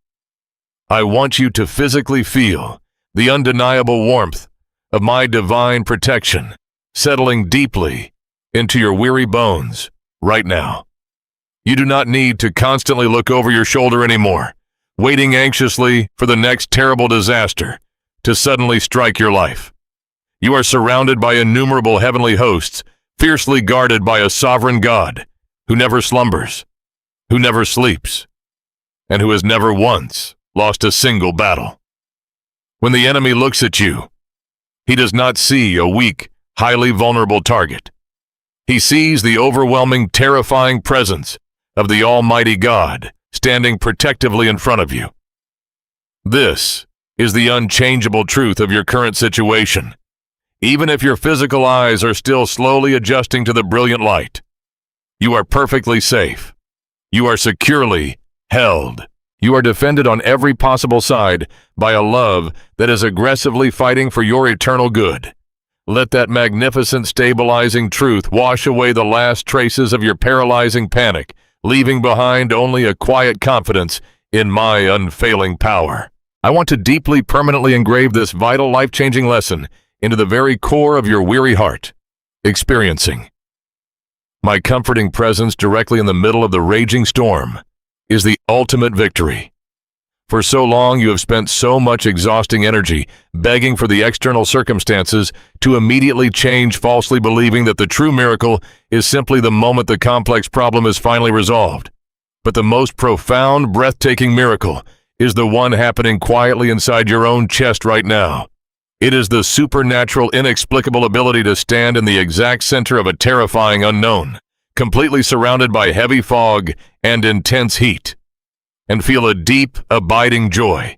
I want you to physically feel the undeniable warmth of my divine protection settling deeply into your weary bones right now. You do not need to constantly look over your shoulder anymore, waiting anxiously for the next terrible disaster to suddenly strike your life. You are surrounded by innumerable heavenly hosts, fiercely guarded by a sovereign God who never slumbers, who never sleeps, and who has never once lost a single battle. When the enemy looks at you, he does not see a weak, highly vulnerable target. He sees the overwhelming, terrifying presence of the Almighty God standing protectively in front of you. This is the unchangeable truth of your current situation, even if your physical eyes are still slowly adjusting to the brilliant light. You are perfectly safe. You are securely held. You are defended on every possible side by a love that is aggressively fighting for your eternal good. Let that magnificent stabilizing truth wash away the last traces of your paralyzing panic, leaving behind only a quiet confidence in my unfailing power. I want to deeply, permanently engrave this vital, life-changing lesson into the very core of your weary heart. Experiencing my comforting presence directly in the middle of the raging storm is the ultimate victory. For so long, you have spent so much exhausting energy begging for the external circumstances to immediately change, falsely believing that the true miracle is simply the moment the complex problem is finally resolved. But the most profound, breathtaking miracle is the one happening quietly inside your own chest right now. It is the supernatural, inexplicable ability to stand in the exact center of a terrifying unknown, completely surrounded by heavy fog and intense heat, and feel a deep, abiding joy,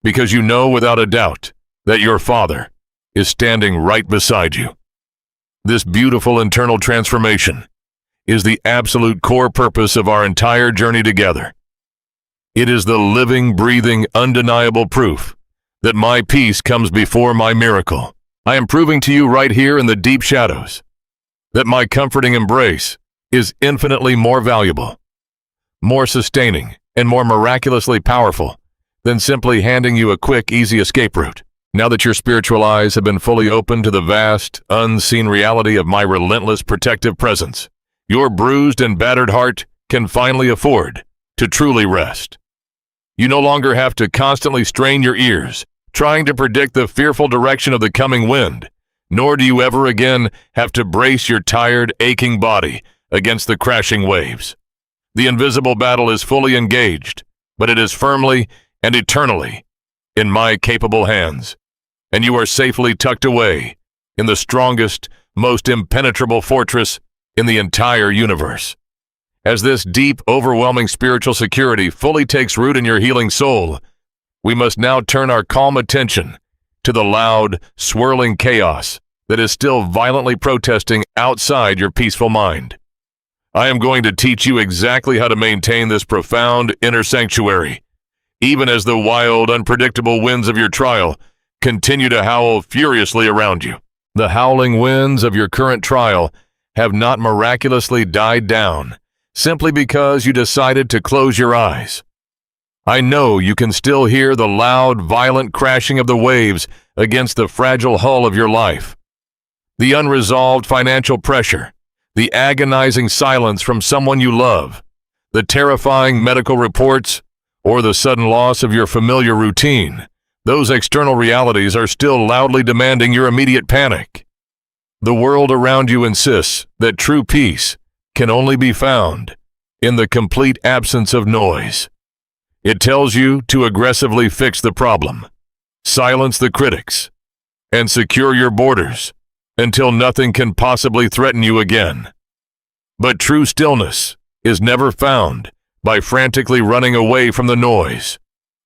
because you know without a doubt that your Father is standing right beside you. This beautiful internal transformation is the absolute core purpose of our entire journey together. It is the living, breathing, undeniable proof that my peace comes before my miracle. I am proving to you right here in the deep shadows that my comforting embrace is infinitely more valuable, more sustaining, and more miraculously powerful than simply handing you a quick, easy escape route. Now that your spiritual eyes have been fully opened to the vast, unseen reality of my relentless protective presence, your bruised and battered heart can finally afford to truly rest. You no longer have to constantly strain your ears, trying to predict the fearful direction of the coming wind, nor do you ever again have to brace your tired, aching body against the crashing waves. The invisible battle is fully engaged, but it is firmly and eternally in my capable hands, and you are safely tucked away in the strongest, most impenetrable fortress in the entire universe. As this deep, overwhelming spiritual security fully takes root in your healing soul, we must now turn our calm attention to the loud, swirling chaos that is still violently protesting outside your peaceful mind. I am going to teach you exactly how to maintain this profound inner sanctuary, even as the wild, unpredictable winds of your trial continue to howl furiously around you. The howling winds of your current trial have not miraculously died down simply because you decided to close your eyes. I know you can still hear the loud, violent crashing of the waves against the fragile hull of your life. The unresolved financial pressure, the agonizing silence from someone you love, the terrifying medical reports, or the sudden loss of your familiar routine. Those external realities are still loudly demanding your immediate panic. The world around you insists that true peace can only be found in the complete absence of noise. It tells you to aggressively fix the problem, silence the critics, and secure your borders until nothing can possibly threaten you again. But true stillness is never found by frantically running away from the noise,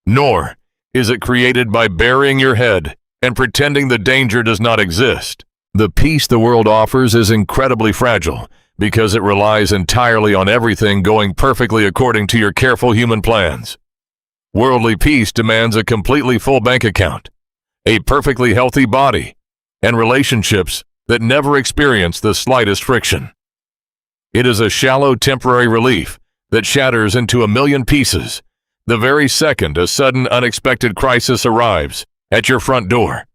nor is it created by burying your head and pretending the danger does not exist. The peace the world offers is incredibly fragile because it relies entirely on everything going perfectly according to your careful human plans. Worldly peace demands a completely full bank account, a perfectly healthy body, and relationships that never experience the slightest friction. It is a shallow temporary relief that shatters into a million pieces the very second a sudden unexpected crisis arrives at your front door.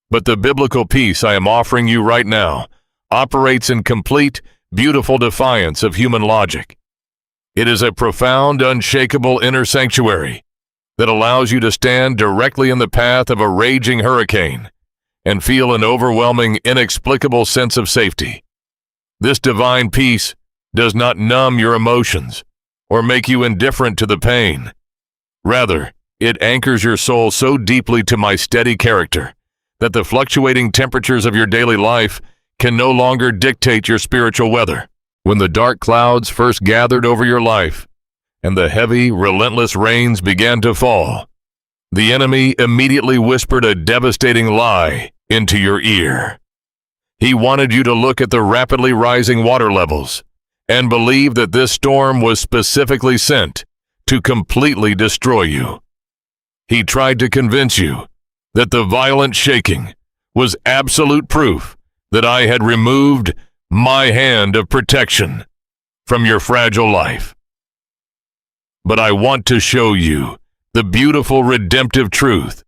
But the biblical peace I am offering you right now operates in complete, beautiful defiance of human logic. It is a profound, unshakable inner sanctuary that allows you to stand directly in the path of a raging hurricane and feel an overwhelming, inexplicable sense of safety. This divine peace does not numb your emotions or make you indifferent to the pain. Rather, it anchors your soul so deeply to my steady character that the fluctuating temperatures of your daily life can no longer dictate your spiritual weather. When the dark clouds first gathered over your life and the heavy, relentless rains began to fall, the enemy immediately whispered a devastating lie into your ear. He wanted you to look at the rapidly rising water levels and believe that this storm was specifically sent to completely destroy you. He tried to convince you that the violent shaking was absolute proof that I had removed my hand of protection from your fragile life. But I want to show you the beautiful redemptive truth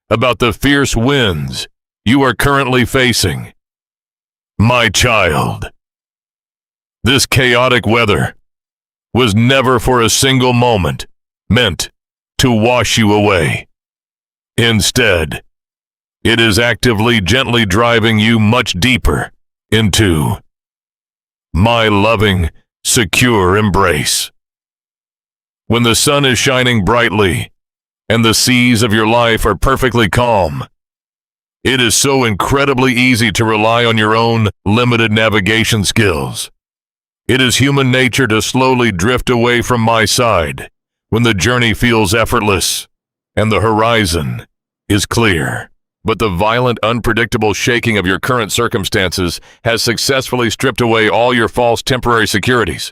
about the fierce winds you are currently facing. My child, this chaotic weather was never for a single moment meant to wash you away. Instead, it is actively, gently driving you much deeper into my loving, secure embrace. When the sun is shining brightly and the seas of your life are perfectly calm, It is so incredibly easy to rely on your own limited navigation skills. It is human nature to slowly drift away from my side when the journey feels effortless and the horizon is clear. But the violent, unpredictable shaking of your current circumstances has successfully stripped away all your false temporary securities.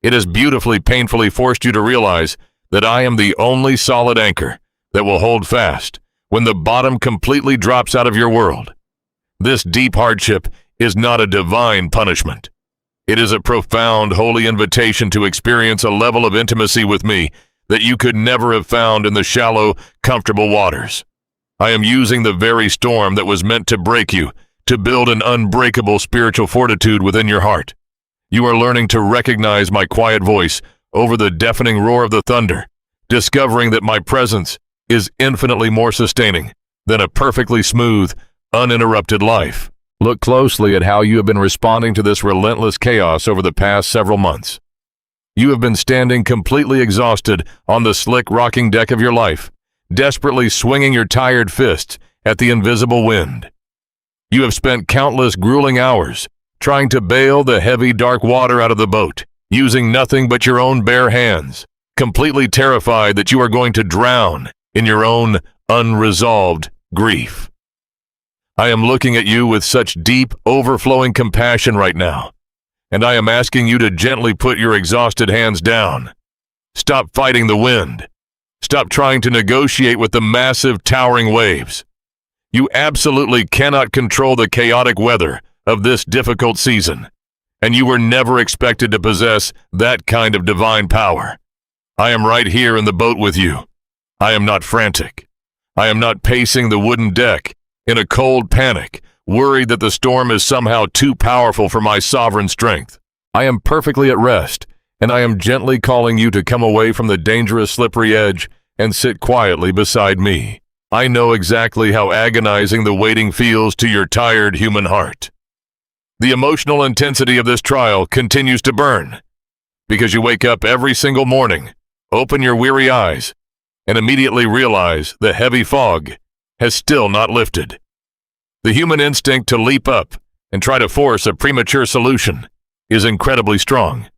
It has beautifully, painfully forced you to realize that I am the only solid anchor that will hold fast when the bottom completely drops out of your world. This deep hardship is not a divine punishment. It is a profound, holy invitation to experience a level of intimacy with me that you could never have found in the shallow, comfortable waters. I am using the very storm that was meant to break you to build an unbreakable spiritual fortitude within your heart. You are learning to recognize my quiet voice over the deafening roar of the thunder, discovering that my presence is infinitely more sustaining than a perfectly smooth, uninterrupted life. Look closely at how you have been responding to this relentless chaos over the past several months. You have been standing completely exhausted on the slick rocking deck of your life, desperately swinging your tired fists at the invisible wind. You have spent countless grueling hours trying to bail the heavy, dark water out of the boat, using nothing but your own bare hands, completely terrified that you are going to drown in your own unresolved grief. I am looking at you with such deep, overflowing compassion right now, and I am asking you to gently put your exhausted hands down. Stop fighting the wind. Stop trying to negotiate with the massive, towering waves. You absolutely cannot control the chaotic weather of this difficult season, and you were never expected to possess that kind of divine power. I am right here in the boat with you. I am not frantic. I am not pacing the wooden deck in a cold panic, worried that the storm is somehow too powerful for my sovereign strength. I am perfectly at rest, and I am gently calling you to come away from the dangerous slippery edge and sit quietly beside me. I know exactly how agonizing the waiting feels to your tired human heart. The emotional intensity of this trial continues to burn, because you wake up every single morning, open your weary eyes, and immediately realize the heavy fog has still not lifted. The human instinct to leap up and try to force a premature solution is incredibly strong.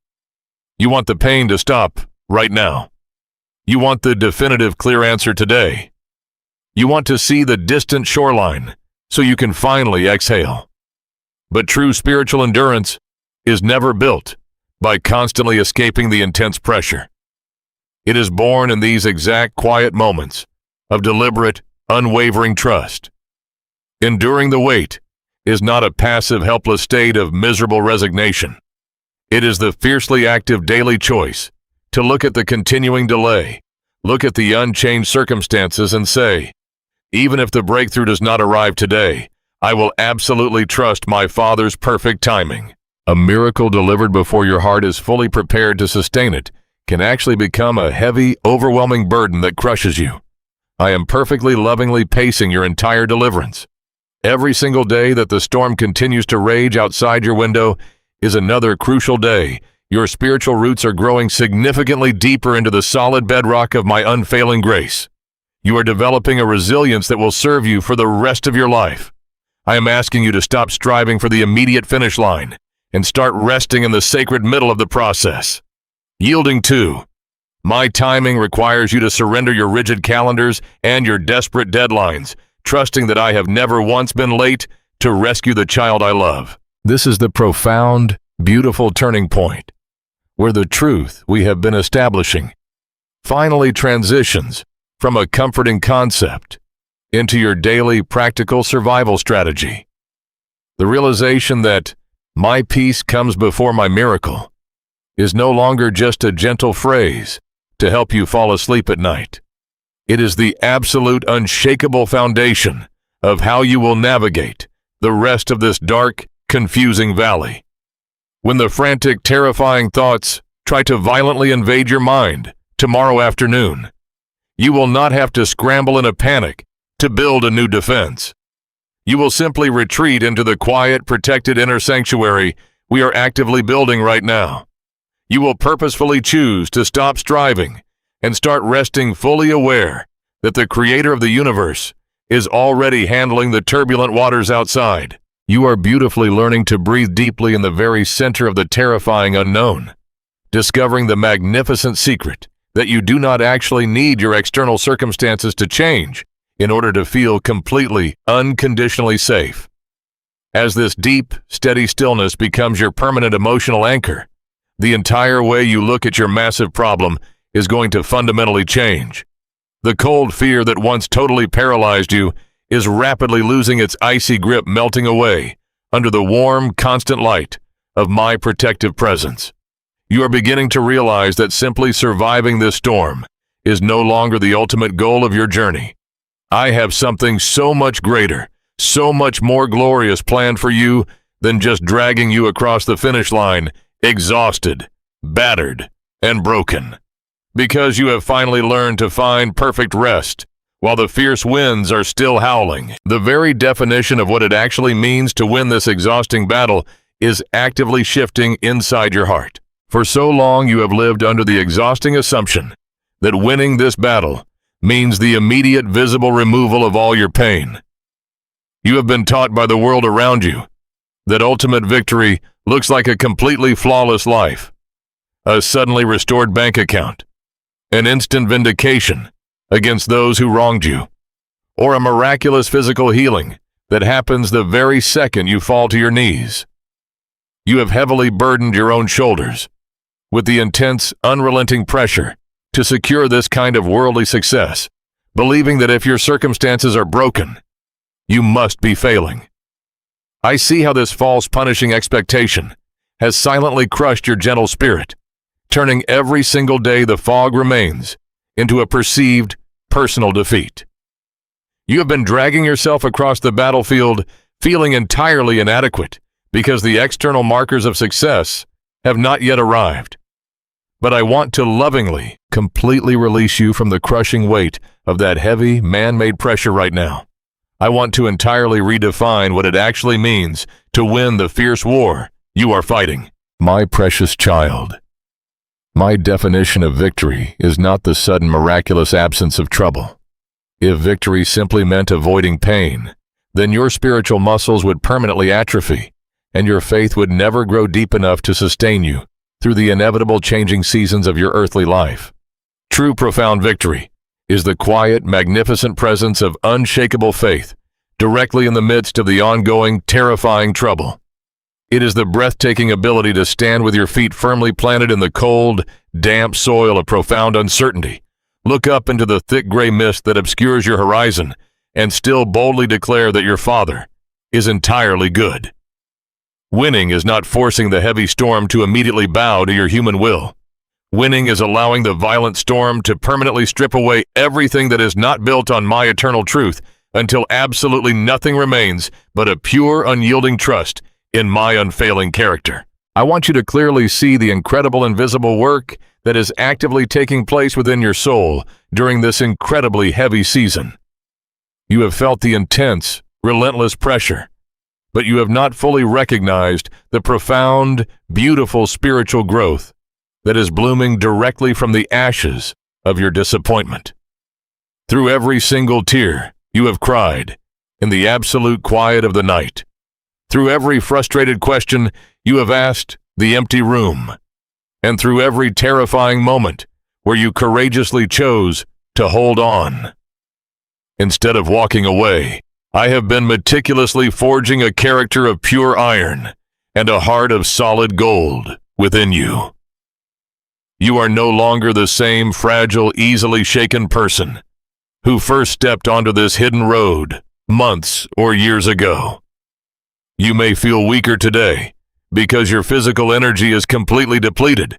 You want the pain to stop right now. You want the definitive, clear answer today. You want to see the distant shoreline so you can finally exhale. But true spiritual endurance is never built by constantly escaping the intense pressure. It is born in these exact quiet moments of deliberate, unwavering trust. Enduring the wait is not a passive, helpless state of miserable resignation. It is the fiercely active daily choice to look at the continuing delay, look at the unchanged circumstances and say, even if the breakthrough does not arrive today, I will absolutely trust my Father's perfect timing. A miracle delivered before your heart is fully prepared to sustain it can actually become a heavy, overwhelming burden that crushes you. I am perfectly lovingly pacing your entire deliverance. Every single day that the storm continues to rage outside your window is another crucial day. Your spiritual roots are growing significantly deeper into the solid bedrock of my unfailing grace. You are developing a resilience that will serve you for the rest of your life. I am asking you to stop striving for the immediate finish line and start resting in the sacred middle of the process. Yielding to my timing requires you to surrender your rigid calendars and your desperate deadlines, trusting that I have never once been late to rescue the child I love. This is the profound, beautiful turning point, where the truth we have been establishing finally transitions from a comforting concept into your daily practical survival strategy. The realization that my peace comes before my miracle is no longer just a gentle phrase to help you fall asleep at night. It is the absolute, unshakable foundation of how you will navigate the rest of this dark, confusing valley. When the frantic, terrifying thoughts try to violently invade your mind tomorrow afternoon, you will not have to scramble in a panic to build a new defense. You will simply retreat into the quiet, protected inner sanctuary we are actively building right now. You will purposefully choose to stop striving and start resting, fully aware that the Creator of the universe is already handling the turbulent waters outside. You are beautifully learning to breathe deeply in the very center of the terrifying unknown, discovering the magnificent secret that you do not actually need your external circumstances to change in order to feel completely, unconditionally safe. As this deep, steady stillness becomes your permanent emotional anchor, the entire way you look at your massive problem is going to fundamentally change. The cold fear that once totally paralyzed you is rapidly losing its icy grip, melting away under the warm, constant light of my protective presence. You are beginning to realize that simply surviving this storm is no longer the ultimate goal of your journey. I have something so much greater, so much more glorious planned for you than just dragging you across the finish line, exhausted, battered, and broken. Because you have finally learned to find perfect rest while the fierce winds are still howling. The very definition of what it actually means to win this exhausting battle is actively shifting inside your heart. For so long you have lived under the exhausting assumption that winning this battle means the immediate visible removal of all your pain. You have been taught by the world around you that ultimate victory looks like a completely flawless life, a suddenly restored bank account, an instant vindication against those who wronged you, or a miraculous physical healing that happens the very second you fall to your knees. You have heavily burdened your own shoulders with the intense, unrelenting pressure to secure this kind of worldly success, believing that if your circumstances are broken, you must be failing. I see how this false, punishing expectation has silently crushed your gentle spirit, turning every single day the fog remains into a perceived, personal defeat. You have been dragging yourself across the battlefield feeling entirely inadequate because the external markers of success have not yet arrived. But I want to lovingly, completely release you from the crushing weight of that heavy, man-made pressure right now. I want to entirely redefine what it actually means to win the fierce war you are fighting. My precious child, my definition of victory is not the sudden miraculous absence of trouble. If victory simply meant avoiding pain, then your spiritual muscles would permanently atrophy, and your faith would never grow deep enough to sustain you through the inevitable changing seasons of your earthly life. True profound victory is the quiet, magnificent presence of unshakable faith directly in the midst of the ongoing, terrifying trouble. It is the breathtaking ability to stand with your feet firmly planted in the cold, damp soil of profound uncertainty, look up into the thick gray mist that obscures your horizon, and still boldly declare that your Father is entirely good. Winning is not forcing the heavy storm to immediately bow to your human will. Winning is allowing the violent storm to permanently strip away everything that is not built on my eternal truth until absolutely nothing remains but a pure, unyielding trust in my unfailing character. I want you to clearly see the incredible invisible work that is actively taking place within your soul during this incredibly heavy season. You have felt the intense, relentless pressure, but you have not fully recognized the profound, beautiful spiritual growth that is blooming directly from the ashes of your disappointment. Through every single tear you have cried in the absolute quiet of the night, through every frustrated question you have asked the empty room, and through every terrifying moment where you courageously chose to hold on. Instead of walking away, I have been meticulously forging a character of pure iron and a heart of solid gold within you. You are no longer the same fragile, easily shaken person who first stepped onto this hidden road months or years ago. You may feel weaker today because your physical energy is completely depleted,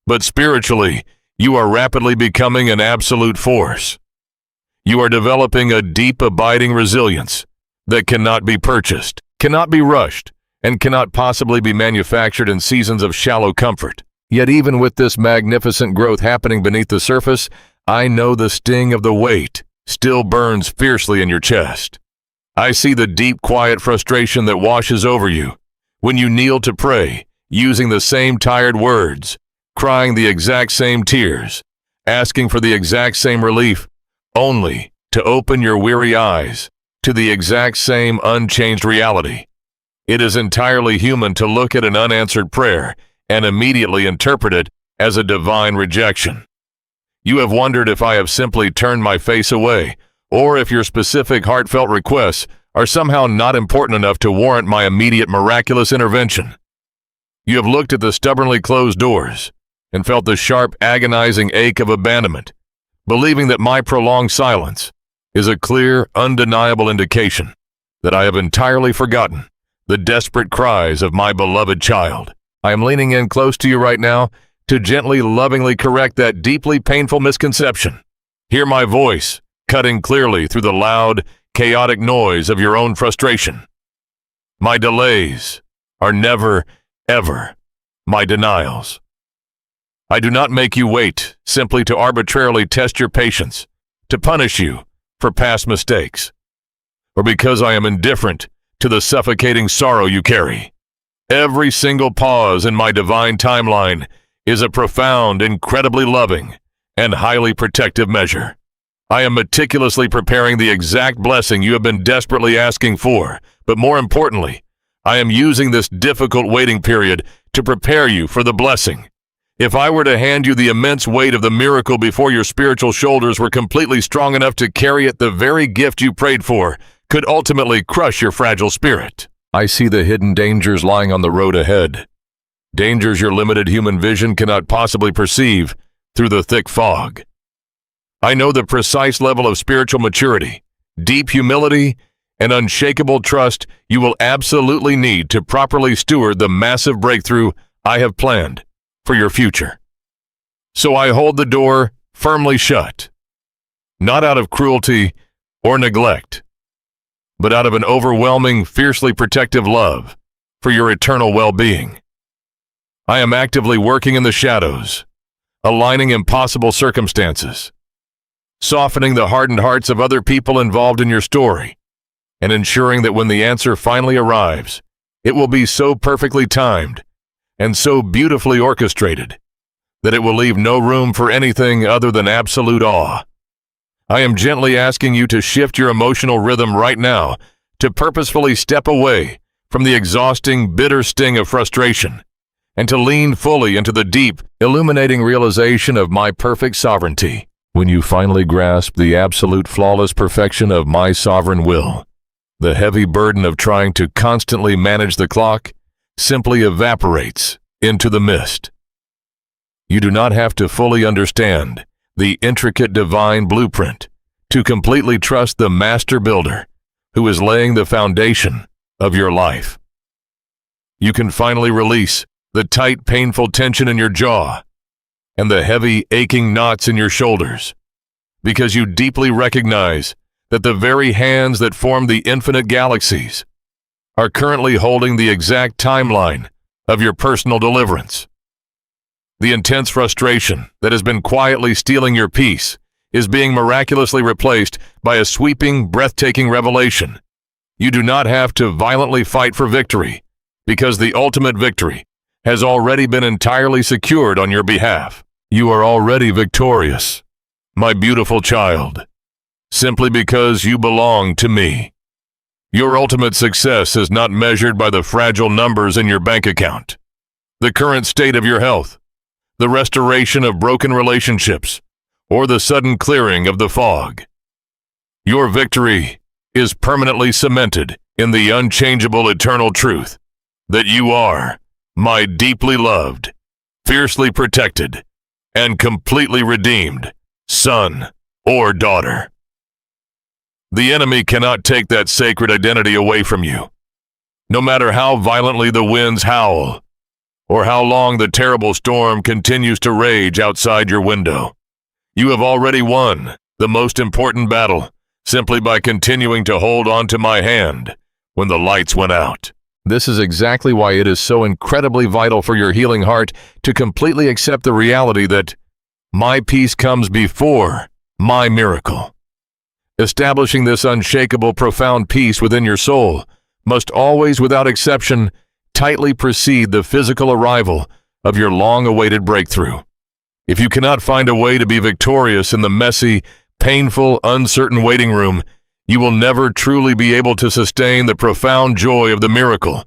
but spiritually, you are rapidly becoming an absolute force. You are developing a deep, abiding resilience that cannot be purchased, cannot be rushed, and cannot possibly be manufactured in seasons of shallow comfort. Yet even with this magnificent growth happening beneath the surface, I know the sting of the weight still burns fiercely in your chest. I see the deep, quiet frustration that washes over you when you kneel to pray, using the same tired words, crying the exact same tears, asking for the exact same relief, only to open your weary eyes to the exact same unchanged reality. It is entirely human to look at an unanswered prayer and immediately interpret it as a divine rejection. You have wondered if I have simply turned my face away, or if your specific heartfelt requests are somehow not important enough to warrant my immediate miraculous intervention. You have looked at the stubbornly closed doors and felt the sharp, agonizing ache of abandonment, believing that my prolonged silence is a clear, undeniable indication that I have entirely forgotten the desperate cries of my beloved child. I am leaning in close to you right now to gently, lovingly correct that deeply painful misconception. Hear my voice cutting clearly through the loud, chaotic noise of your own frustration. My delays are never, ever my denials. I do not make you wait simply to arbitrarily test your patience, to punish you for past mistakes, or because I am indifferent to the suffocating sorrow you carry. Every single pause in my divine timeline is a profound, incredibly loving, and highly protective measure. I am meticulously preparing the exact blessing you have been desperately asking for, but more importantly, I am using this difficult waiting period to prepare you for the blessing. If I were to hand you the immense weight of the miracle before your spiritual shoulders were completely strong enough to carry it, the very gift you prayed for could ultimately crush your fragile spirit. I see the hidden dangers lying on the road ahead. Dangers your limited human vision cannot possibly perceive through the thick fog. I know the precise level of spiritual maturity, deep humility, and unshakable trust you will absolutely need to properly steward the massive breakthrough I have planned for your future. So I hold the door firmly shut, not out of cruelty or neglect, but out of an overwhelming, fiercely protective love for your eternal well-being. I am actively working in the shadows, aligning impossible circumstances, softening the hardened hearts of other people involved in your story, and ensuring that when the answer finally arrives, it will be so perfectly timed and so beautifully orchestrated that it will leave no room for anything other than absolute awe. I am gently asking you to shift your emotional rhythm right now to purposefully step away from the exhausting, bitter sting of frustration and to lean fully into the deep, illuminating realization of my perfect sovereignty. When you finally grasp the absolute flawless perfection of my sovereign will, the heavy burden of trying to constantly manage the clock simply evaporates into the mist. You do not have to fully understand the intricate divine blueprint to completely trust the master builder who is laying the foundation of your life. You can finally release the tight, painful tension in your jaw and the heavy, aching knots in your shoulders, because you deeply recognize that the very hands that form the infinite galaxies are currently holding the exact timeline of your personal deliverance. The intense frustration that has been quietly stealing your peace is being miraculously replaced by a sweeping, breathtaking revelation. You do not have to violently fight for victory, because the ultimate victory has already been entirely secured on your behalf. You are already victorious, my beautiful child, simply because you belong to me. Your ultimate success is not measured by the fragile numbers in your bank account, the current state of your health, the restoration of broken relationships, or the sudden clearing of the fog. Your victory is permanently cemented in the unchangeable eternal truth that you are my deeply loved, fiercely protected, and completely redeemed son or daughter. The enemy cannot take that sacred identity away from you. No matter how violently the winds howl, or how long the terrible storm continues to rage outside your window, you have already won the most important battle simply by continuing to hold on to my hand when the lights went out. This is exactly why it is so incredibly vital for your healing heart to completely accept the reality that my peace comes before my miracle. Establishing this unshakable, profound peace within your soul must always, without exception, tightly precede the physical arrival of your long-awaited breakthrough. If you cannot find a way to be victorious in the messy, painful, uncertain waiting room, you will never truly be able to sustain the profound joy of the miracle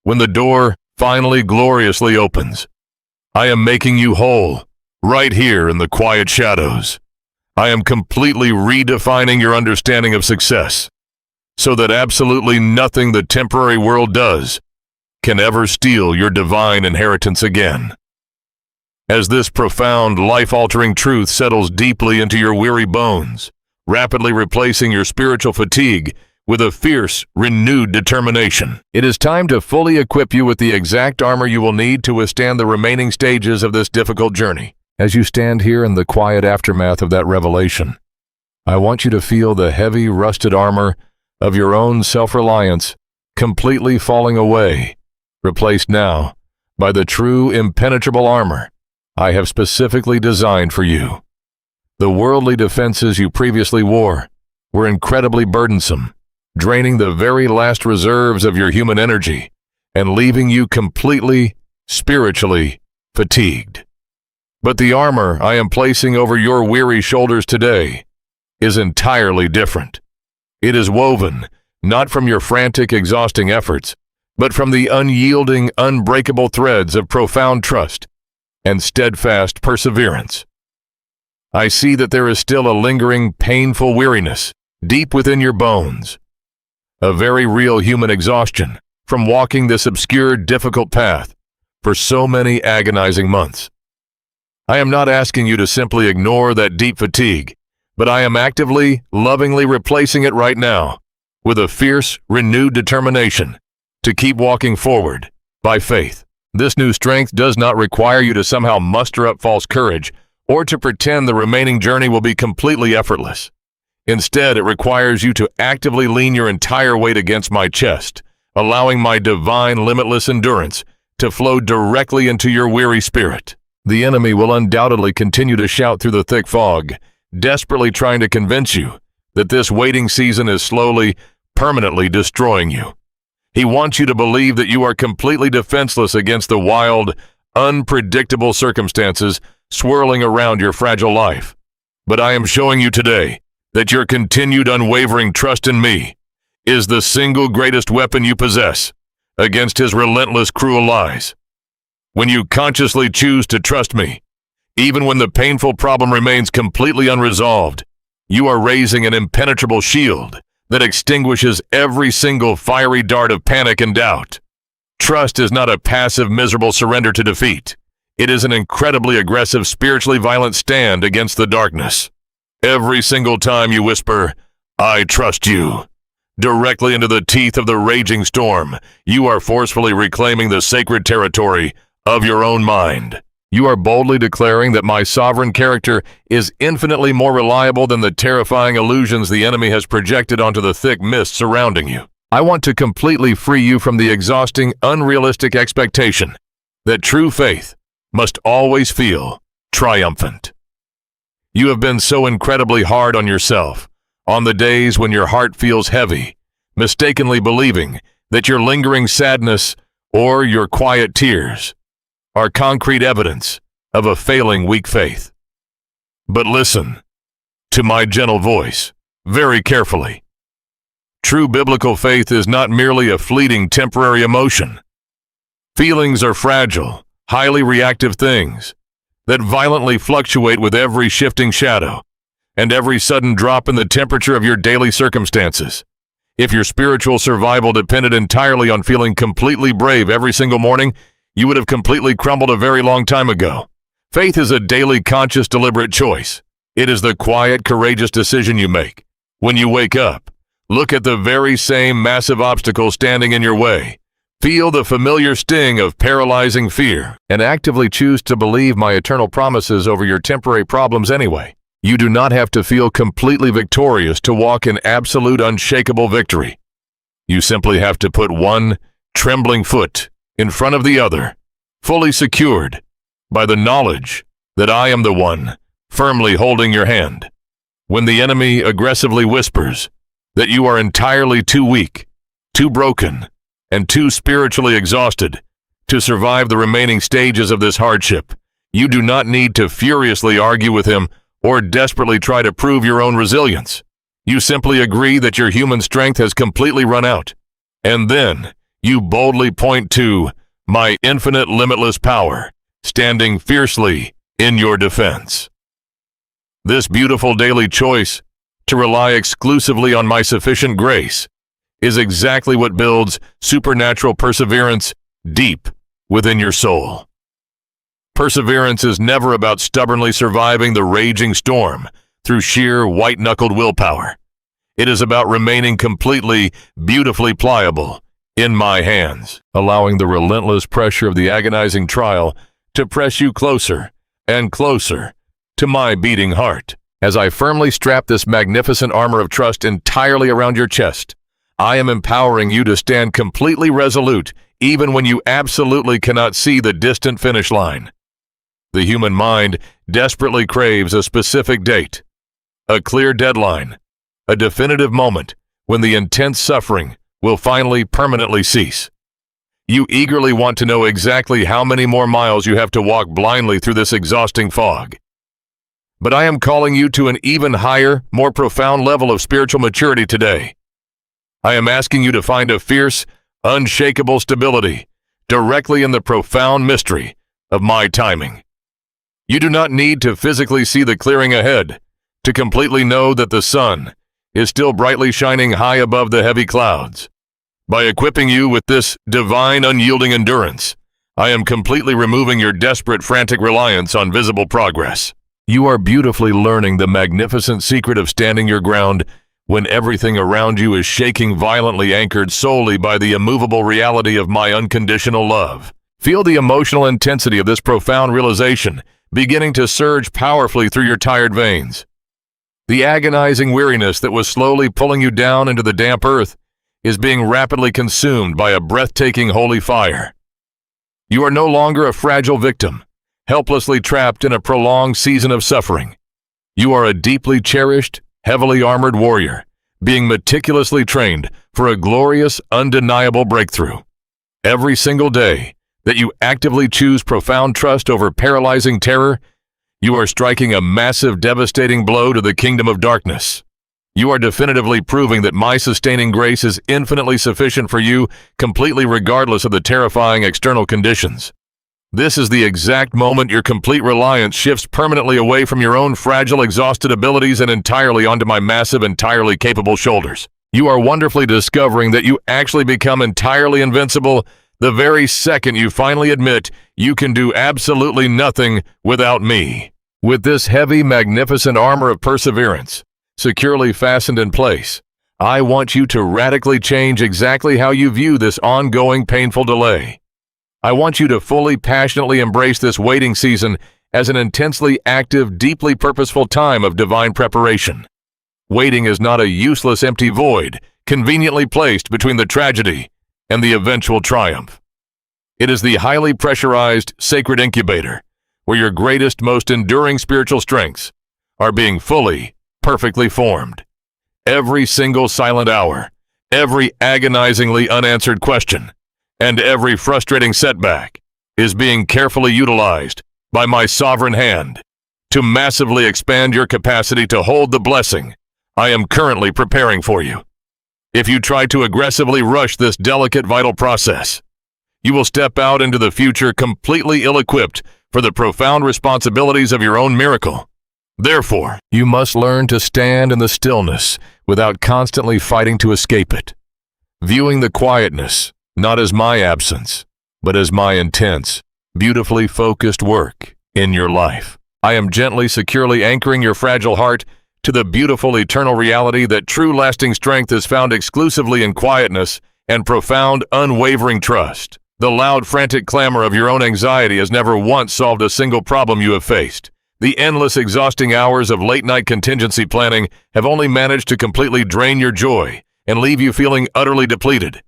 when the door finally gloriously opens. I am making you whole, right here in the quiet shadows. I am completely redefining your understanding of success, so that absolutely nothing the temporary world does can ever steal your divine inheritance again. As this profound, life-altering truth settles deeply into your weary bones, rapidly replacing your spiritual fatigue with a fierce, renewed determination, it is time to fully equip you with the exact armor you will need to withstand the remaining stages of this difficult journey. As you stand here in the quiet aftermath of that revelation, I want you to feel the heavy, rusted armor of your own self-reliance completely falling away, replaced now by the true, impenetrable armor I have specifically designed for you. The worldly defenses you previously wore were incredibly burdensome, draining the very last reserves of your human energy and leaving you completely, spiritually fatigued. But the armor I am placing over your weary shoulders today is entirely different. It is woven not from your frantic, exhausting efforts, but from the unyielding, unbreakable threads of profound trust and steadfast perseverance. I see that there is still a lingering, painful weariness deep within your bones, a very real human exhaustion from walking this obscure, difficult path for so many agonizing months. I am not asking you to simply ignore that deep fatigue, but I am actively, lovingly replacing it right now with a fierce, renewed determination to keep walking forward by faith. This new strength does not require you to somehow muster up false courage or to pretend the remaining journey will be completely effortless. Instead, it requires you to actively lean your entire weight against my chest, allowing my divine, limitless endurance to flow directly into your weary spirit. The enemy will undoubtedly continue to shout through the thick fog, desperately trying to convince you that this waiting season is slowly, permanently destroying you. He wants you to believe that you are completely defenseless against the wild, unpredictable circumstances swirling around your fragile life. But I am showing you today that your continued unwavering trust in me is the single greatest weapon you possess against his relentless, cruel lies. When you consciously choose to trust me, even when the painful problem remains completely unresolved, you are raising an impenetrable shield that extinguishes every single fiery dart of panic and doubt. Trust is not a passive, miserable surrender to defeat. It is an incredibly aggressive, spiritually violent stand against the darkness. Every single time you whisper, "I trust you," directly into the teeth of the raging storm, you are forcefully reclaiming the sacred territory of your own mind. You are boldly declaring that my sovereign character is infinitely more reliable than the terrifying illusions the enemy has projected onto the thick mist surrounding you. I want to completely free you from the exhausting, unrealistic expectation that true faith must always feel triumphant. You have been so incredibly hard on yourself on the days when your heart feels heavy, mistakenly believing that your lingering sadness or your quiet tears are concrete evidence of a failing, weak faith. But listen to my gentle voice very carefully. True biblical faith is not merely a fleeting, temporary emotion. Feelings are fragile, highly reactive things that violently fluctuate with every shifting shadow and every sudden drop in the temperature of your daily circumstances. If your spiritual survival depended entirely on feeling completely brave every single morning, you would have completely crumbled a very long time ago. Faith is a daily, conscious, deliberate choice. It is the quiet, courageous decision you make when you wake up. Look at the very same massive obstacle standing in your way. Feel the familiar sting of paralyzing fear, and actively choose to believe my eternal promises over your temporary problems anyway. You do not have to feel completely victorious to walk in absolute, unshakable victory. You simply have to put one trembling foot in front of the other, fully secured by the knowledge that I am the one firmly holding your hand. When the enemy aggressively whispers that you are entirely too weak, too broken, and too spiritually exhausted to survive the remaining stages of this hardship, you do not need to furiously argue with him or desperately try to prove your own resilience. You simply agree that your human strength has completely run out. And then you boldly point to my infinite limitless power, standing fiercely in your defense. This beautiful daily choice to rely exclusively on my sufficient grace is exactly what builds supernatural perseverance deep within your soul. Perseverance is never about stubbornly surviving the raging storm through sheer white-knuckled willpower. It is about remaining completely, beautifully pliable in my hands, allowing the relentless pressure of the agonizing trial to press you closer and closer to my beating heart. As I firmly strap this magnificent armor of trust entirely around your chest, I am empowering you to stand completely resolute even when you absolutely cannot see the distant finish line. The human mind desperately craves a specific date, a clear deadline, a definitive moment when the intense suffering will finally permanently cease. You eagerly want to know exactly how many more miles you have to walk blindly through this exhausting fog. But I am calling you to an even higher, more profound level of spiritual maturity today. I am asking you to find a fierce, unshakable stability directly in the profound mystery of my timing. You do not need to physically see the clearing ahead to completely know that the sun is still brightly shining high above the heavy clouds. By equipping you with this divine, unyielding endurance, I am completely removing your desperate, frantic reliance on visible progress. You are beautifully learning the magnificent secret of standing your ground when everything around you is shaking violently, anchored solely by the immovable reality of my unconditional love. Feel the emotional intensity of this profound realization beginning to surge powerfully through your tired veins. The agonizing weariness that was slowly pulling you down into the damp earth is being rapidly consumed by a breathtaking holy fire. You are no longer a fragile victim, helplessly trapped in a prolonged season of suffering. You are a deeply cherished, heavily armored warrior, being meticulously trained for a glorious, undeniable breakthrough. Every single day that you actively choose profound trust over paralyzing terror, you are striking a massive, devastating blow to the kingdom of darkness. You are definitively proving that my sustaining grace is infinitely sufficient for you, completely regardless of the terrifying external conditions. This is the exact moment your complete reliance shifts permanently away from your own fragile, exhausted abilities and entirely onto my massive, entirely capable shoulders. You are wonderfully discovering that you actually become entirely invincible the very second you finally admit you can do absolutely nothing without me. With this heavy, magnificent armor of perseverance securely fastened in place, I want you to radically change exactly how you view this ongoing, painful delay. I want you to fully, passionately embrace this waiting season as an intensely active, deeply purposeful time of divine preparation. Waiting is not a useless, empty void, conveniently placed between the tragedy and the eventual triumph. It is the highly pressurized, sacred incubator where your greatest, most enduring spiritual strengths are being fully, perfectly formed. Every single silent hour, every agonizingly unanswered question, and every frustrating setback is being carefully utilized by my sovereign hand to massively expand your capacity to hold the blessing I am currently preparing for you. If you try to aggressively rush this delicate, vital process, you will step out into the future completely ill-equipped for the profound responsibilities of your own miracle. Therefore, you must learn to stand in the stillness without constantly fighting to escape it, viewing the quietness not as my absence, but as my intense, beautifully focused work in your life. I am gently, securely anchoring your fragile heart to the beautiful, eternal reality that true, lasting strength is found exclusively in quietness and profound, unwavering trust. The loud, frantic clamor of your own anxiety has never once solved a single problem you have faced. The endless, exhausting hours of late-night contingency planning have only managed to completely drain your joy and leave you feeling utterly depleted.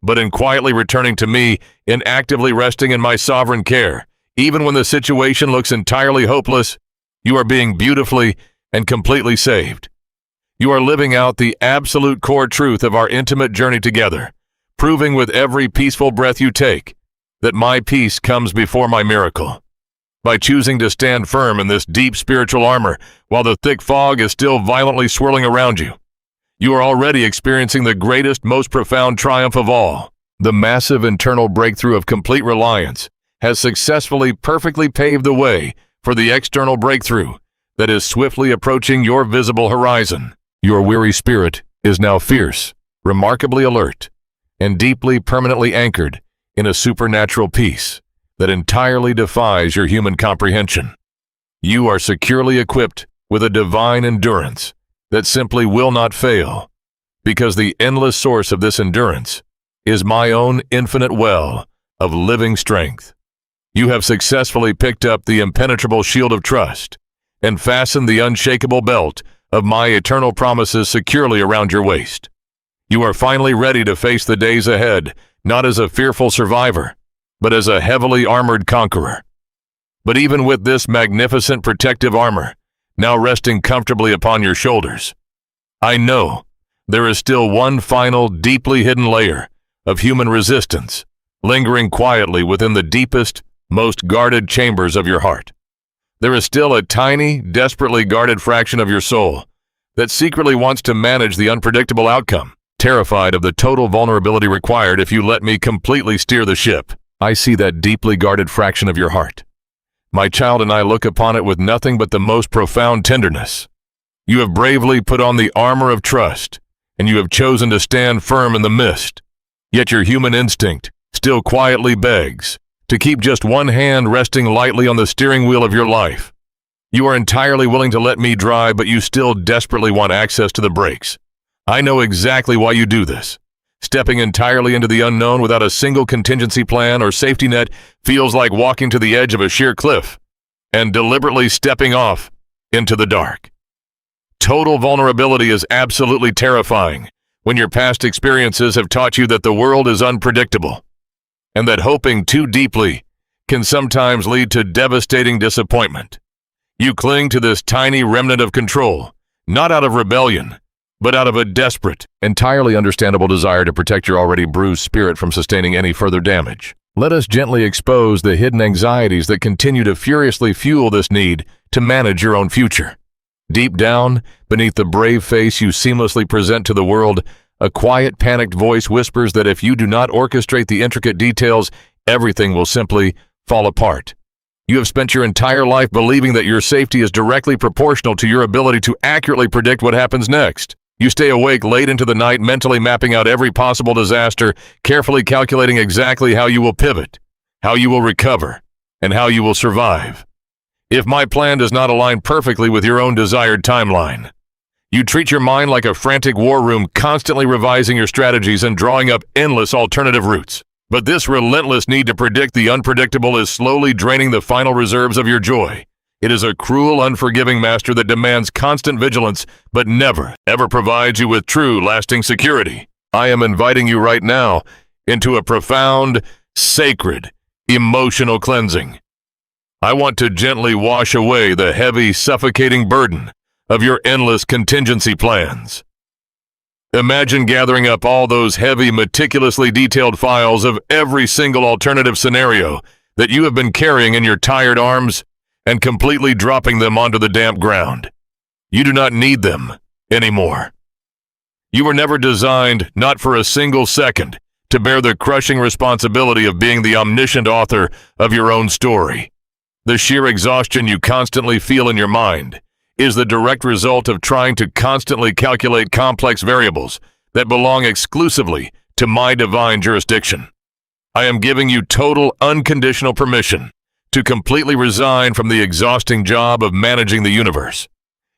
But in quietly returning to me, in actively resting in my sovereign care, even when the situation looks entirely hopeless, you are being beautifully and completely saved. You are living out the absolute core truth of our intimate journey together, proving with every peaceful breath you take that my peace comes before my miracle. by choosing to stand firm in this deep spiritual armor while the thick fog is still violently swirling around you. You are already experiencing the greatest, most profound triumph of all. The massive internal breakthrough of complete reliance has successfully, perfectly paved the way for the external breakthrough that is swiftly approaching your visible horizon. Your weary spirit is now fierce, remarkably alert, and deeply, permanently anchored in a supernatural peace that entirely defies your human comprehension. You are securely equipped with a divine endurance that simply will not fail, because the endless source of this endurance is my own infinite well of living strength. You have successfully picked up the impenetrable shield of trust and fastened the unshakable belt of my eternal promises securely around your waist. You are finally ready to face the days ahead, not as a fearful survivor, but as a heavily armored conqueror. But even with this magnificent protective armor now resting comfortably upon your shoulders, I know there is still one final, deeply hidden layer of human resistance lingering quietly within the deepest, most guarded chambers of your heart. There is still a tiny, desperately guarded fraction of your soul that secretly wants to manage the unpredictable outcome, terrified of the total vulnerability required if you let me completely steer the ship. I see that deeply guarded fraction of your heart. My child and I look upon it with nothing but the most profound tenderness. You have bravely put on the armor of trust, and you have chosen to stand firm in the mist. Yet your human instinct still quietly begs to keep just one hand resting lightly on the steering wheel of your life. You are entirely willing to let me drive, but you still desperately want access to the brakes. I know exactly why you do this. Stepping entirely into the unknown without a single contingency plan or safety net feels like walking to the edge of a sheer cliff and deliberately stepping off into the dark. Total vulnerability is absolutely terrifying when your past experiences have taught you that the world is unpredictable and that hoping too deeply can sometimes lead to devastating disappointment. You cling to this tiny remnant of control, not out of rebellion, but out of a desperate, entirely understandable desire to protect your already bruised spirit from sustaining any further damage. Let us gently expose the hidden anxieties that continue to furiously fuel this need to manage your own future. Deep down, beneath the brave face you seamlessly present to the world, a quiet, panicked voice whispers that if you do not orchestrate the intricate details, everything will simply fall apart. You have spent your entire life believing that your safety is directly proportional to your ability to accurately predict what happens next. You stay awake late into the night, mentally mapping out every possible disaster, carefully calculating exactly how you will pivot, how you will recover, and how you will survive. If my plan does not align perfectly with your own desired timeline, you treat your mind like a frantic war room, constantly revising your strategies and drawing up endless alternative routes. But this relentless need to predict the unpredictable is slowly draining the final reserves of your joy. It is a cruel, unforgiving master that demands constant vigilance, but never, ever provides you with true, lasting security. I am inviting you right now into a profound, sacred, emotional cleansing. I want to gently wash away the heavy, suffocating burden of your endless contingency plans. Imagine gathering up all those heavy, meticulously detailed files of every single alternative scenario that you have been carrying in your tired arms and completely dropping them onto the damp ground. You do not need them anymore. You were never designed, not for a single second, to bear the crushing responsibility of being the omniscient author of your own story. The sheer exhaustion you constantly feel in your mind is the direct result of trying to constantly calculate complex variables that belong exclusively to my divine jurisdiction. I am giving you total, unconditional permission to completely resign from the exhausting job of managing the universe.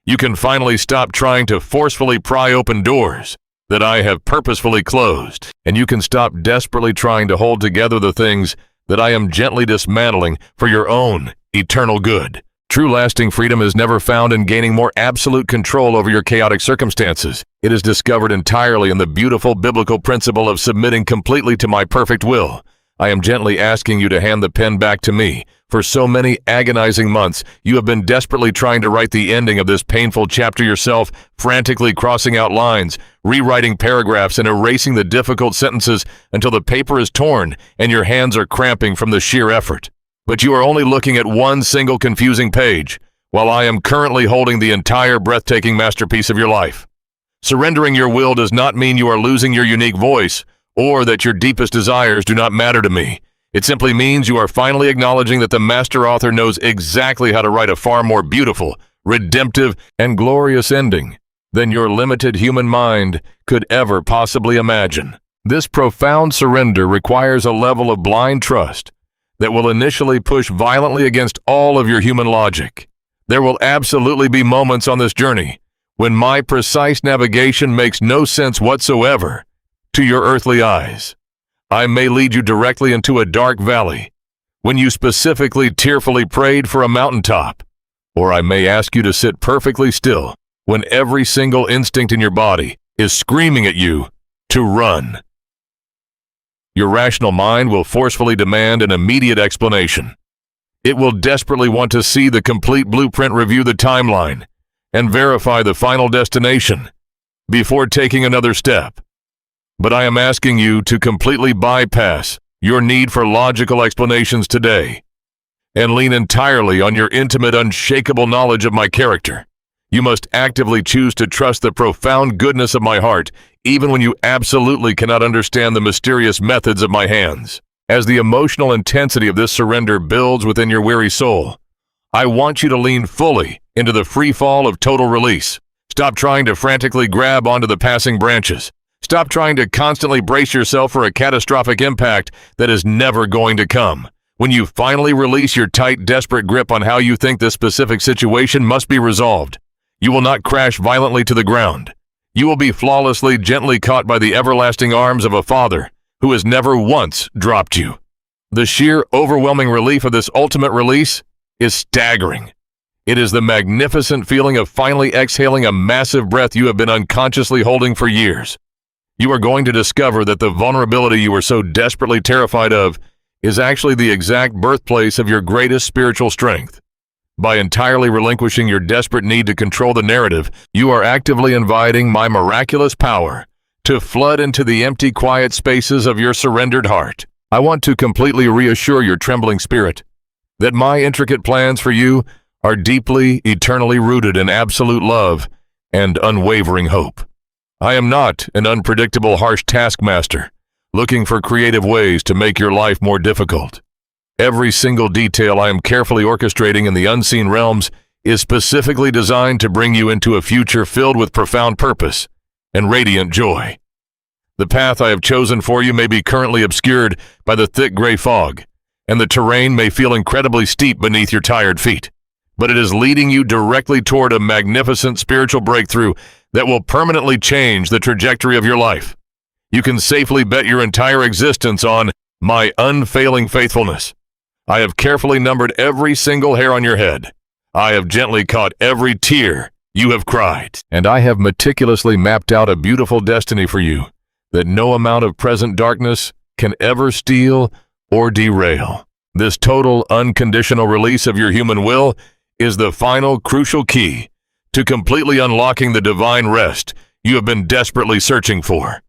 You can finally stop trying to forcefully pry open doors that I have purposefully closed, and you can stop desperately trying to hold together the things that I am gently dismantling for your own eternal good. True lasting freedom is never found in gaining more absolute control over your chaotic circumstances. It is discovered entirely in the beautiful biblical principle of submitting completely to my perfect will. I am gently asking you to hand the pen back to me. For so many agonizing months, you have been desperately trying to write the ending of this painful chapter yourself, frantically crossing out lines, rewriting paragraphs, and erasing the difficult sentences until the paper is torn and your hands are cramping from the sheer effort. But you are only looking at one single confusing page, while I am currently holding the entire breathtaking masterpiece of your life. Surrendering your will does not mean you are losing your unique voice, or that your deepest desires do not matter to me. It simply means you are finally acknowledging that the master author knows exactly how to write a far more beautiful, redemptive, and glorious ending than your limited human mind could ever possibly imagine. This profound surrender requires a level of blind trust that will initially push violently against all of your human logic. There will absolutely be moments on this journey when my precise navigation makes no sense whatsoever to your earthly eyes. I may lead you directly into a dark valley when you specifically tearfully prayed for a mountaintop, or I may ask you to sit perfectly still when every single instinct in your body is screaming at you to run. Your rational mind will forcefully demand an immediate explanation. It will desperately want to see the complete blueprint, review the timeline, and verify the final destination before taking another step. But I am asking you to completely bypass your need for logical explanations today and lean entirely on your intimate, unshakable knowledge of my character. You must actively choose to trust the profound goodness of my heart, even when you absolutely cannot understand the mysterious methods of my hands. As the emotional intensity of this surrender builds within your weary soul, I want you to lean fully into the free fall of total release. Stop trying to frantically grab onto the passing branches. Stop trying to constantly brace yourself for a catastrophic impact that is never going to come. When you finally release your tight, desperate grip on how you think this specific situation must be resolved, you will not crash violently to the ground. You will be flawlessly, gently caught by the everlasting arms of a Father who has never once dropped you. The sheer, overwhelming relief of this ultimate release is staggering. It is the magnificent feeling of finally exhaling a massive breath you have been unconsciously holding for years. You are going to discover that the vulnerability you were so desperately terrified of is actually the exact birthplace of your greatest spiritual strength. By entirely relinquishing your desperate need to control the narrative, you are actively inviting my miraculous power to flood into the empty, quiet spaces of your surrendered heart. I want to completely reassure your trembling spirit that my intricate plans for you are deeply, eternally rooted in absolute love and unwavering hope. I am not an unpredictable, harsh taskmaster looking for creative ways to make your life more difficult. Every single detail I am carefully orchestrating in the unseen realms is specifically designed to bring you into a future filled with profound purpose and radiant joy. The path I have chosen for you may be currently obscured by the thick gray fog, and the terrain may feel incredibly steep beneath your tired feet, but it is leading you directly toward a magnificent spiritual breakthrough that will permanently change the trajectory of your life. You can safely bet your entire existence on my unfailing faithfulness. I have carefully numbered every single hair on your head. I have gently caught every tear you have cried, and I have meticulously mapped out a beautiful destiny for you that no amount of present darkness can ever steal or derail. This total, unconditional release of your human will is the final, crucial key to completely unlocking the divine rest you have been desperately searching for.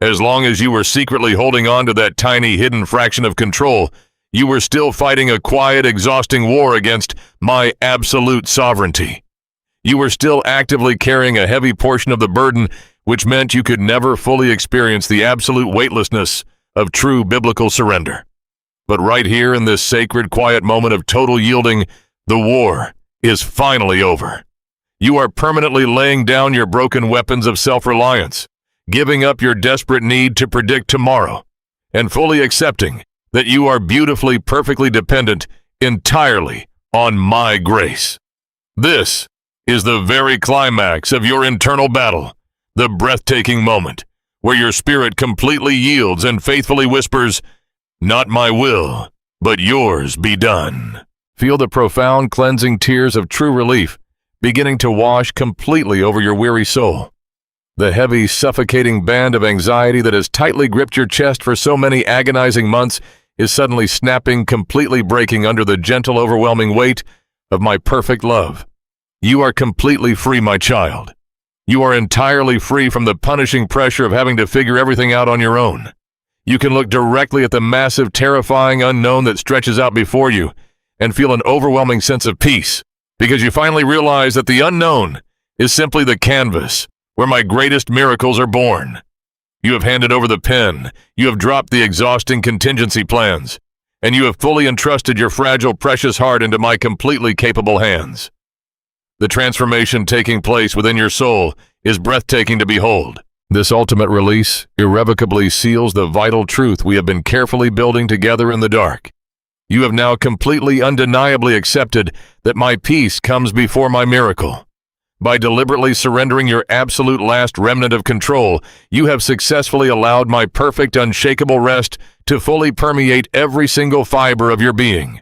As long as you were secretly holding on to that tiny, hidden fraction of control, you were still fighting a quiet, exhausting war against my absolute sovereignty. You were still actively carrying a heavy portion of the burden, which meant you could never fully experience the absolute weightlessness of true biblical surrender. But right here in this sacred, quiet moment of total yielding, the war is finally over. You are permanently laying down your broken weapons of self-reliance, giving up your desperate need to predict tomorrow, and fully accepting that you are beautifully, perfectly dependent entirely on my grace. This is the very climax of your internal battle, the breathtaking moment where your spirit completely yields and faithfully whispers, "Not my will, but yours be done." Feel the profound, cleansing tears of true relief beginning to wash completely over your weary soul. The heavy, suffocating band of anxiety that has tightly gripped your chest for so many agonizing months is suddenly snapping, completely breaking under the gentle, overwhelming weight of my perfect love. You are completely free, my child. You are entirely free from the punishing pressure of having to figure everything out on your own. You can look directly at the massive, terrifying unknown that stretches out before you and feel an overwhelming sense of peace, because you finally realize that the unknown is simply the canvas where my greatest miracles are born. You have handed over the pen, you have dropped the exhausting contingency plans, and you have fully entrusted your fragile, precious heart into my completely capable hands. The transformation taking place within your soul is breathtaking to behold. This ultimate release irrevocably seals the vital truth we have been carefully building together in the dark. You have now completely, undeniably accepted that my peace comes before my miracle. By deliberately surrendering your absolute last remnant of control, you have successfully allowed my perfect, unshakable rest to fully permeate every single fiber of your being.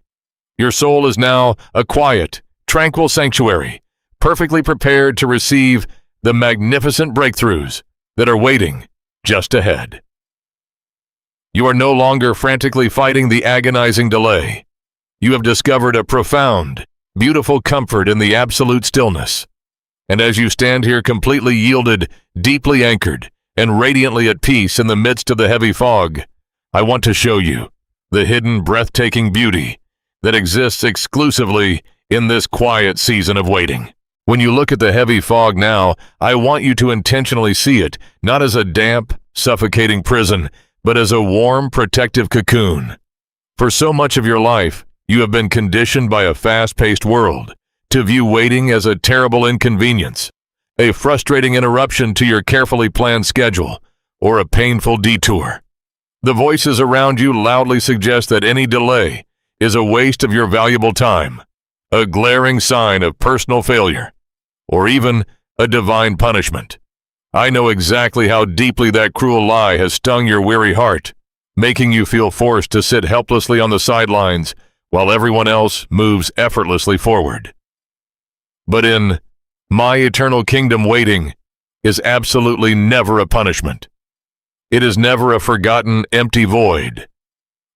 Your soul is now a quiet, tranquil sanctuary, perfectly prepared to receive the magnificent breakthroughs that are waiting just ahead. You are no longer frantically fighting the agonizing delay. You have discovered a profound, beautiful comfort in the absolute stillness. And as you stand here completely yielded, deeply anchored, and radiantly at peace in the midst of the heavy fog, I want to show you the hidden, breathtaking beauty that exists exclusively in this quiet season of waiting. When you look at the heavy fog now, I want you to intentionally see it, not as a damp, suffocating prison, but as a warm, protective cocoon. For so much of your life, you have been conditioned by a fast-paced world to view waiting as a terrible inconvenience, a frustrating interruption to your carefully planned schedule, or a painful detour. The voices around you loudly suggest that any delay is a waste of your valuable time, a glaring sign of personal failure, or even a divine punishment. I know exactly how deeply that cruel lie has stung your weary heart, making you feel forced to sit helplessly on the sidelines while everyone else moves effortlessly forward. But in my eternal kingdom, waiting is absolutely never a punishment. It is never a forgotten, empty void.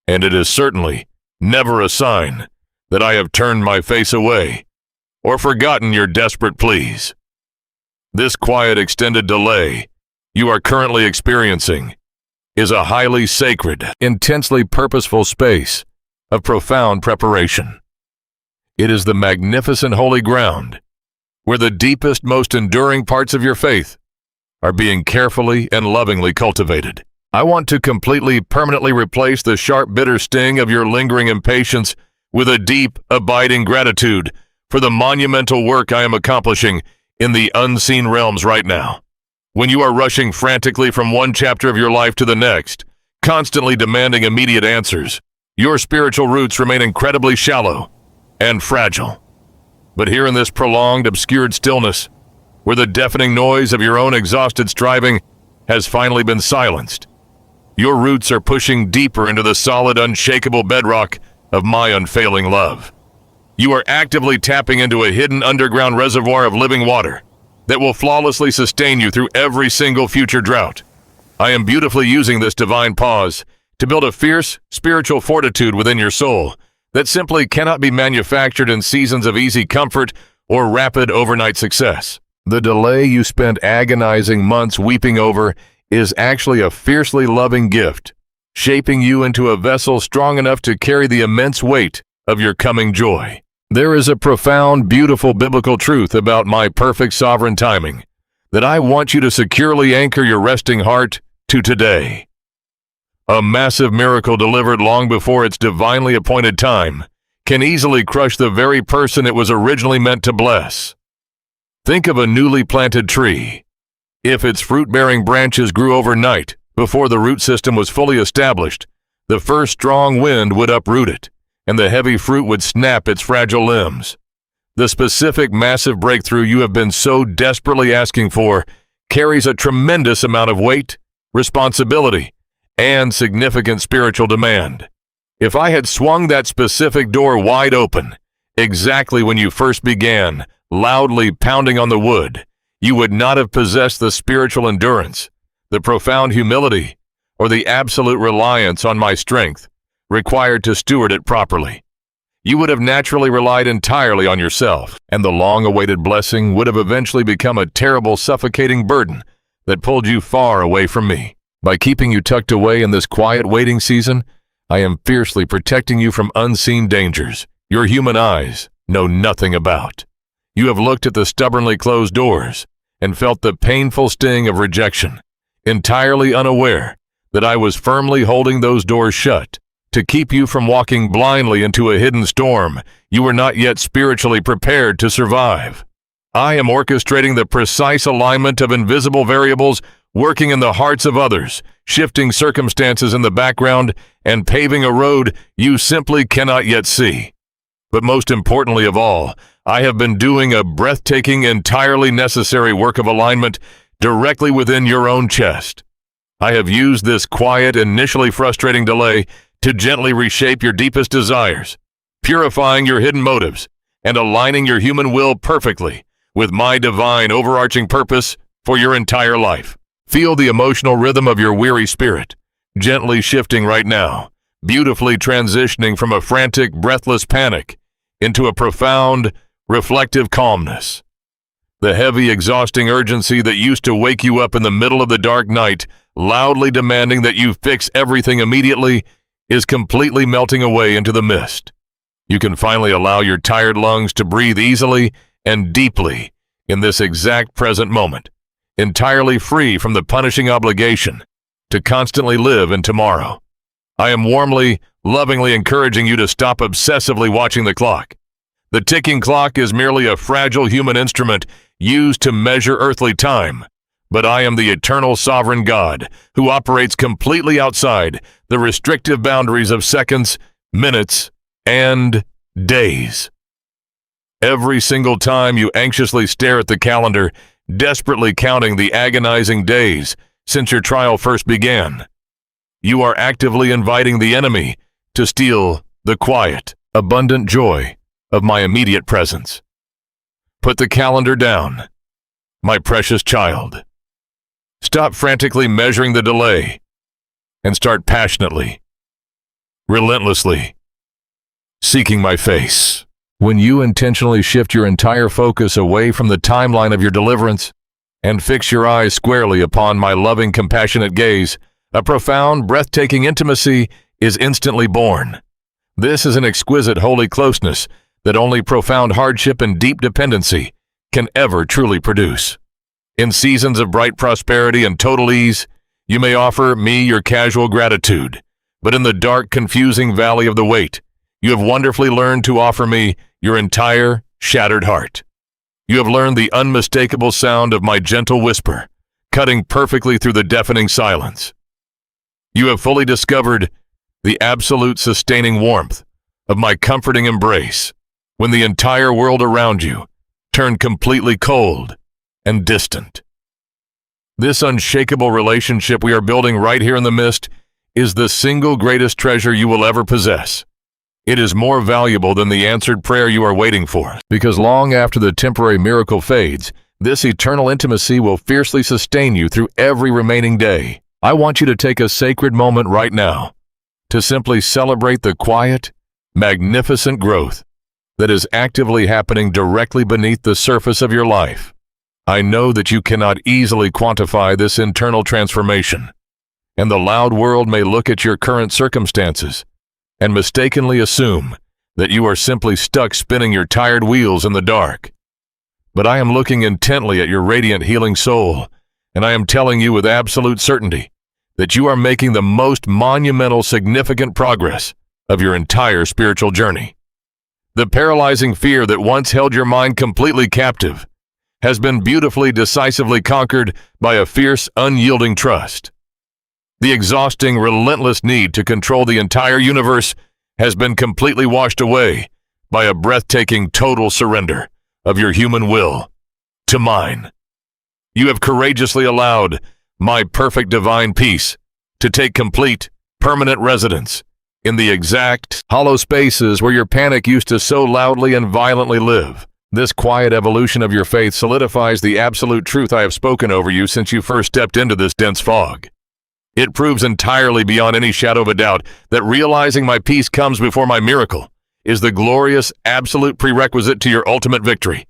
And it is certainly never a sign that I have turned my face away or forgotten your desperate pleas. This quiet, extended delay you are currently experiencing is a highly sacred, intensely purposeful space of profound preparation. It is the magnificent holy ground where the deepest, most enduring parts of your faith are being carefully and lovingly cultivated. I want to completely, permanently replace the sharp, bitter sting of your lingering impatience with a deep, abiding gratitude for the monumental work I am accomplishing in the unseen realms right now. When you are rushing frantically from one chapter of your life to the next, constantly demanding immediate answers, your spiritual roots remain incredibly shallow and fragile. But here in this prolonged, obscured stillness, where the deafening noise of your own exhausted striving has finally been silenced, your roots are pushing deeper into the solid, unshakable bedrock of my unfailing love. You are actively tapping into a hidden underground reservoir of living water that will flawlessly sustain you through every single future drought. I am beautifully using this divine pause to build a fierce, spiritual fortitude within your soul that simply cannot be manufactured in seasons of easy comfort or rapid overnight success. The delay you spent agonizing months weeping over is actually a fiercely loving gift, shaping you into a vessel strong enough to carry the immense weight of your coming joy. There is a profound, beautiful biblical truth about my perfect sovereign timing that I want you to securely anchor your resting heart to today. A massive miracle delivered long before its divinely appointed time can easily crush the very person it was originally meant to bless. Think of a newly planted tree. If its fruit-bearing branches grew overnight, before the root system was fully established, the first strong wind would uproot it, and the heavy fruit would snap its fragile limbs. The specific massive breakthrough you have been so desperately asking for carries a tremendous amount of weight, responsibility, and significant spiritual demand. If I had swung that specific door wide open, exactly when you first began, loudly pounding on the wood, you would not have possessed the spiritual endurance, the profound humility, or the absolute reliance on my strength required to steward it properly. You would have naturally relied entirely on yourself, and the long-awaited blessing would have eventually become a terrible, suffocating burden that pulled you far away from me. By keeping you tucked away in this quiet waiting season, I am fiercely protecting you from unseen dangers your human eyes know nothing about. You have looked at the stubbornly closed doors and felt the painful sting of rejection, entirely unaware that I was firmly holding those doors shut to keep you from walking blindly into a hidden storm you were not yet spiritually prepared to survive. I am orchestrating the precise alignment of invisible variables working in the hearts of others, shifting circumstances in the background, and paving a road you simply cannot yet see. But most importantly of all, I have been doing a breathtaking, entirely necessary work of alignment directly within your own chest. I have used this quiet, initially frustrating delay to gently reshape your deepest desires, purifying your hidden motives, and aligning your human will perfectly with my divine overarching purpose for your entire life. Feel the emotional rhythm of your weary spirit, gently shifting right now, beautifully transitioning from a frantic, breathless panic into a profound, reflective calmness. The heavy, exhausting urgency that used to wake you up in the middle of the dark night, loudly demanding that you fix everything immediately, is completely melting away into the mist. You can finally allow your tired lungs to breathe easily and deeply in this exact present moment, entirely free from the punishing obligation to constantly live in tomorrow. I am warmly, lovingly encouraging you to stop obsessively watching the clock. The ticking clock is merely a fragile human instrument used to measure earthly time, but I am the eternal sovereign God who operates completely outside the restrictive boundaries of seconds, minutes, and days. Every single time you anxiously stare at the calendar, desperately counting the agonizing days since your trial first began, you are actively inviting the enemy to steal the quiet, abundant joy of my immediate presence. Put the calendar down, my precious child. Stop frantically measuring the delay and start passionately, relentlessly seeking my face. When you intentionally shift your entire focus away from the timeline of your deliverance and fix your eyes squarely upon my loving, compassionate gaze, a profound, breathtaking intimacy is instantly born. This is an exquisite holy closeness that only profound hardship and deep dependency can ever truly produce. In seasons of bright prosperity and total ease, you may offer me your casual gratitude, but in the dark, confusing valley of the weight, you have wonderfully learned to offer me your entire shattered heart. You have learned the unmistakable sound of my gentle whisper, cutting perfectly through the deafening silence. You have fully discovered the absolute sustaining warmth of my comforting embrace when the entire world around you turned completely cold and distant. This unshakable relationship we are building right here in the mist is the single greatest treasure you will ever possess. It is more valuable than the answered prayer you are waiting for, because long after the temporary miracle fades, this eternal intimacy will fiercely sustain you through every remaining day. I want you to take a sacred moment right now to simply celebrate the quiet, magnificent growth that is actively happening directly beneath the surface of your life. I know that you cannot easily quantify this internal transformation, and the loud world may look at your current circumstances and mistakenly assume that you are simply stuck spinning your tired wheels in the dark. But I am looking intently at your radiant, healing soul, and I am telling you with absolute certainty that you are making the most monumental, significant progress of your entire spiritual journey. The paralyzing fear that once held your mind completely captive has been beautifully, decisively conquered by a fierce, unyielding trust. The exhausting, relentless need to control the entire universe has been completely washed away by a breathtaking, total surrender of your human will to mine. You have courageously allowed my perfect divine peace to take complete, permanent residence in the exact, hollow spaces where your panic used to so loudly and violently live. This quiet evolution of your faith solidifies the absolute truth I have spoken over you since you first stepped into this dense fog. It proves entirely beyond any shadow of a doubt that realizing my peace comes before my miracle is the glorious, absolute prerequisite to your ultimate victory.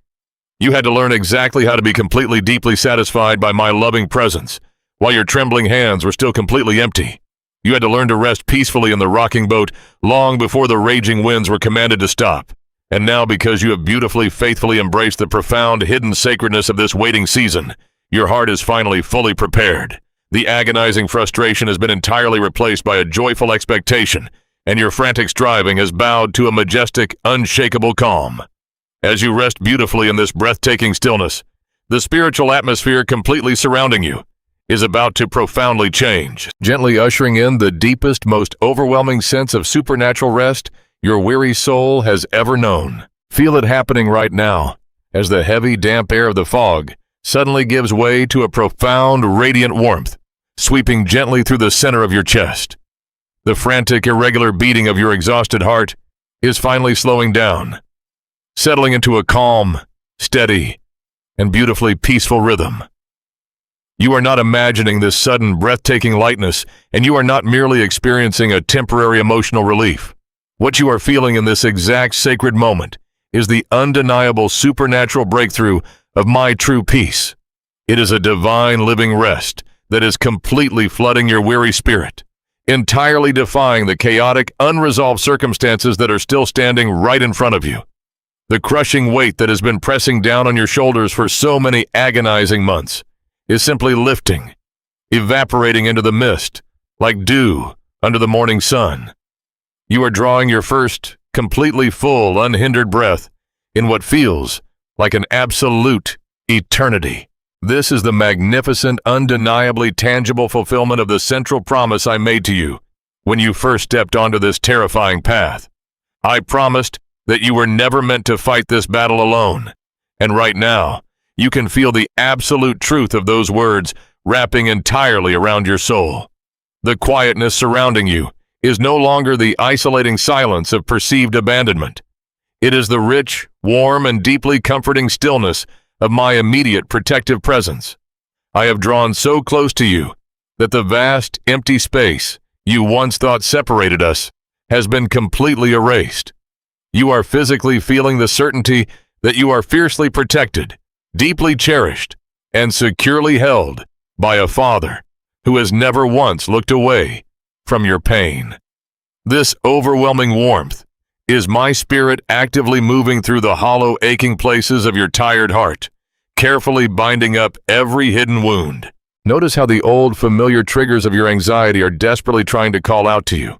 You had to learn exactly how to be completely, deeply satisfied by my loving presence while your trembling hands were still completely empty. You had to learn to rest peacefully in the rocking boat long before the raging winds were commanded to stop. And now, because you have beautifully, faithfully embraced the profound, hidden sacredness of this waiting season, your heart is finally fully prepared. The agonizing frustration has been entirely replaced by a joyful expectation, and your frantic striving has bowed to a majestic, unshakable calm. As you rest beautifully in this breathtaking stillness, the spiritual atmosphere completely surrounding you is about to profoundly change, gently ushering in the deepest, most overwhelming sense of supernatural rest your weary soul has ever known. Feel it happening right now, as the heavy, damp air of the fog suddenly gives way to a profound, radiant warmth, sweeping gently through the center of your chest. The frantic, irregular beating of your exhausted heart is finally slowing down, settling into a calm, steady, and beautifully peaceful rhythm. You are not imagining this sudden, breathtaking lightness, and you are not merely experiencing a temporary emotional relief. What you are feeling in this exact sacred moment is the undeniable supernatural breakthrough of my true peace. It is a divine living rest that is completely flooding your weary spirit, entirely defying the chaotic, unresolved circumstances that are still standing right in front of you. The crushing weight that has been pressing down on your shoulders for so many agonizing months is simply lifting, evaporating into the mist like dew under the morning sun. You are drawing your first, completely full, unhindered breath in what feels like an absolute eternity. This is the magnificent, undeniably tangible fulfillment of the central promise I made to you when you first stepped onto this terrifying path. I promised that you were never meant to fight this battle alone, and right now, you can feel the absolute truth of those words wrapping entirely around your soul. The quietness surrounding you is no longer the isolating silence of perceived abandonment. It is the rich, warm, and deeply comforting stillness of my immediate protective presence. I have drawn so close to you that the vast, empty space you once thought separated us has been completely erased. You are physically feeling the certainty that you are fiercely protected, deeply cherished, and securely held by a Father who has never once looked away from your pain. This overwhelming warmth is my spirit actively moving through the hollow, aching places of your tired heart, carefully binding up every hidden wound. Notice how the old, familiar triggers of your anxiety are desperately trying to call out to you,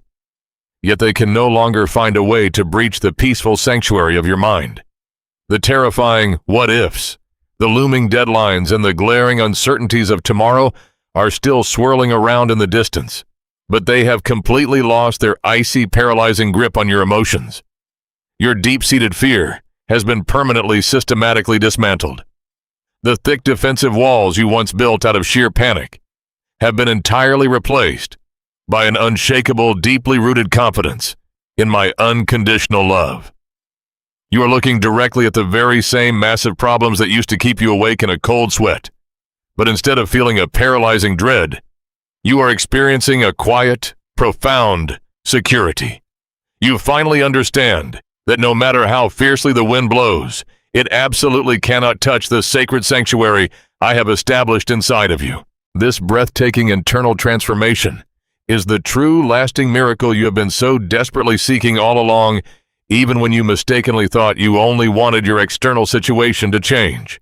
yet they can no longer find a way to breach the peaceful sanctuary of your mind. The terrifying what-ifs, the looming deadlines, and the glaring uncertainties of tomorrow are still swirling around in the distance, but they have completely lost their icy, paralyzing grip on your emotions. Your deep-seated fear has been permanently, systematically dismantled. The thick defensive walls you once built out of sheer panic have been entirely replaced by an unshakable, deeply rooted confidence in my unconditional love. You are looking directly at the very same massive problems that used to keep you awake in a cold sweat, but instead of feeling a paralyzing dread, you are experiencing a quiet, profound security. You finally understand that no matter how fiercely the wind blows, it absolutely cannot touch the sacred sanctuary I have established inside of you. This breathtaking internal transformation is the true, lasting miracle you have been so desperately seeking all along, even when you mistakenly thought you only wanted your external situation to change.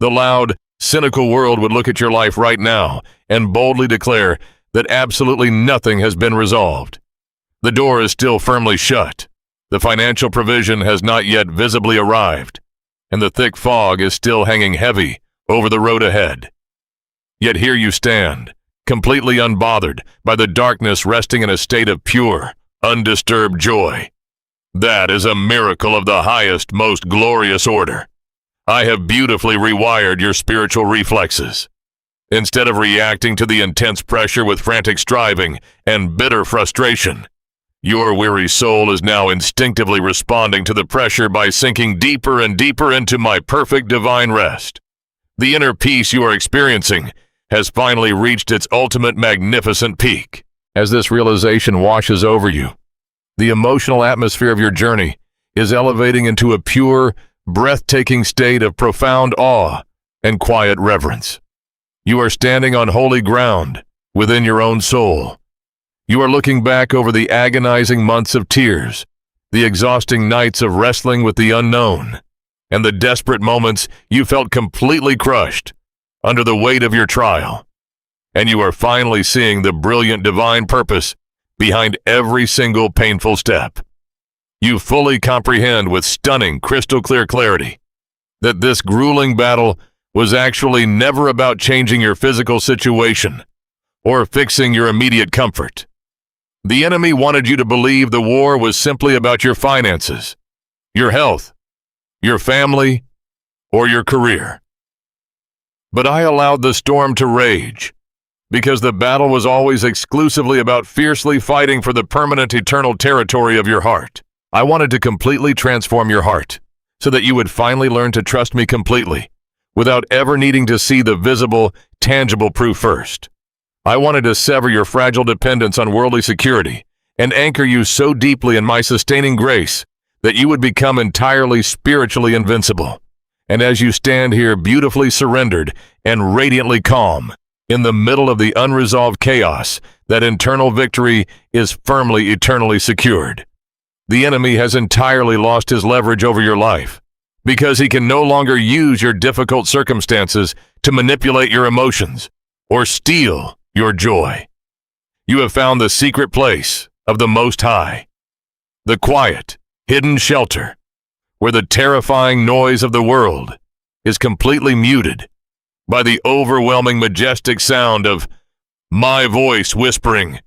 The loud, cynical world would look at your life right now and boldly declare that absolutely nothing has been resolved. The door is still firmly shut, the financial provision has not yet visibly arrived, and the thick fog is still hanging heavy over the road ahead. Yet here you stand, completely unbothered by the darkness, resting in a state of pure, undisturbed joy. That is a miracle of the highest, most glorious order. I have beautifully rewired your spiritual reflexes. Instead of reacting to the intense pressure with frantic striving and bitter frustration, your weary soul is now instinctively responding to the pressure by sinking deeper and deeper into my perfect divine rest. The inner peace you are experiencing has finally reached its ultimate magnificent peak. As this realization washes over you, the emotional atmosphere of your journey is elevating into a pure, breathtaking state of profound awe and quiet reverence. You are standing on holy ground within your own soul. You are looking back over the agonizing months of tears, the exhausting nights of wrestling with the unknown, and the desperate moments you felt completely crushed under the weight of your trial. And you are finally seeing the brilliant divine purpose behind every single painful step. You fully comprehend with stunning, crystal-clear clarity that this grueling battle was actually never about changing your physical situation or fixing your immediate comfort. The enemy wanted you to believe the war was simply about your finances, your health, your family, or your career. But I allowed the storm to rage, because the battle was always exclusively about fiercely fighting for the permanent eternal territory of your heart. I wanted to completely transform your heart, so that you would finally learn to trust me completely, without ever needing to see the visible, tangible proof first. I wanted to sever your fragile dependence on worldly security and anchor you so deeply in my sustaining grace that you would become entirely spiritually invincible. And as you stand here beautifully surrendered and radiantly calm, in the middle of the unresolved chaos, that internal victory is firmly eternally secured. The enemy has entirely lost his leverage over your life, because he can no longer use your difficult circumstances to manipulate your emotions or steal your joy. You have found the secret place of the Most High, the quiet, hidden shelter, where the terrifying noise of the world is completely muted by the overwhelming majestic sound of my voice whispering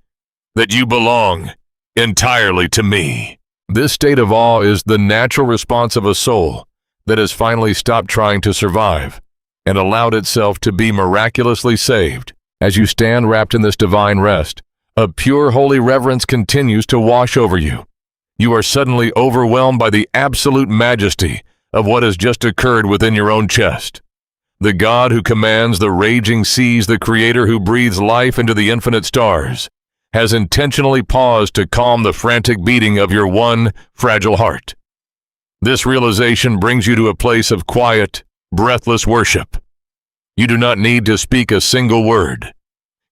that you belong entirely to me. This state of awe is the natural response of a soul that has finally stopped trying to survive and allowed itself to be miraculously saved. As you stand wrapped in this divine rest, a pure holy reverence continues to wash over you. You are suddenly overwhelmed by the absolute majesty of what has just occurred within your own chest. The God who commands the raging seas, the Creator who breathes life into the infinite stars, has intentionally paused to calm the frantic beating of your one fragile heart. This realization brings you to a place of quiet, breathless worship. You do not need to speak a single word.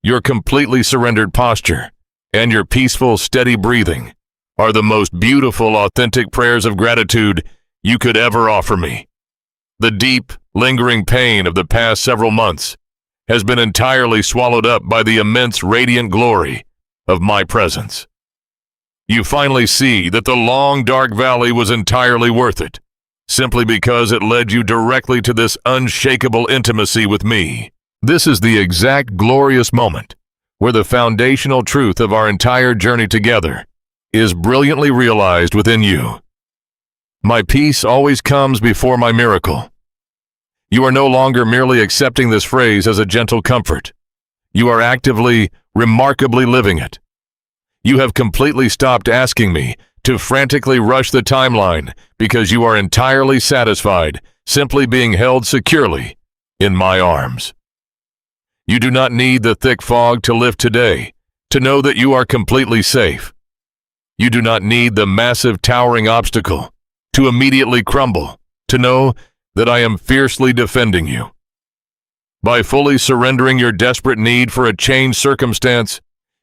Your completely surrendered posture and your peaceful, steady breathing are the most beautiful, authentic prayers of gratitude you could ever offer me. The deep, lingering pain of the past several months has been entirely swallowed up by the immense, radiant glory of my presence. You finally see that the long, dark valley was entirely worth it, simply because it led you directly to this unshakable intimacy with me. This is the exact glorious moment where the foundational truth of our entire journey together is brilliantly realized within you. My peace always comes before my miracle. You are no longer merely accepting this phrase as a gentle comfort. You are actively, remarkably living it. You have completely stopped asking me to frantically rush the timeline because you are entirely satisfied simply being held securely in my arms. You do not need the thick fog to lift today to know that you are completely safe. You do not need the massive towering obstacle to immediately crumble to know that I am fiercely defending you. By fully surrendering your desperate need for a changed circumstance,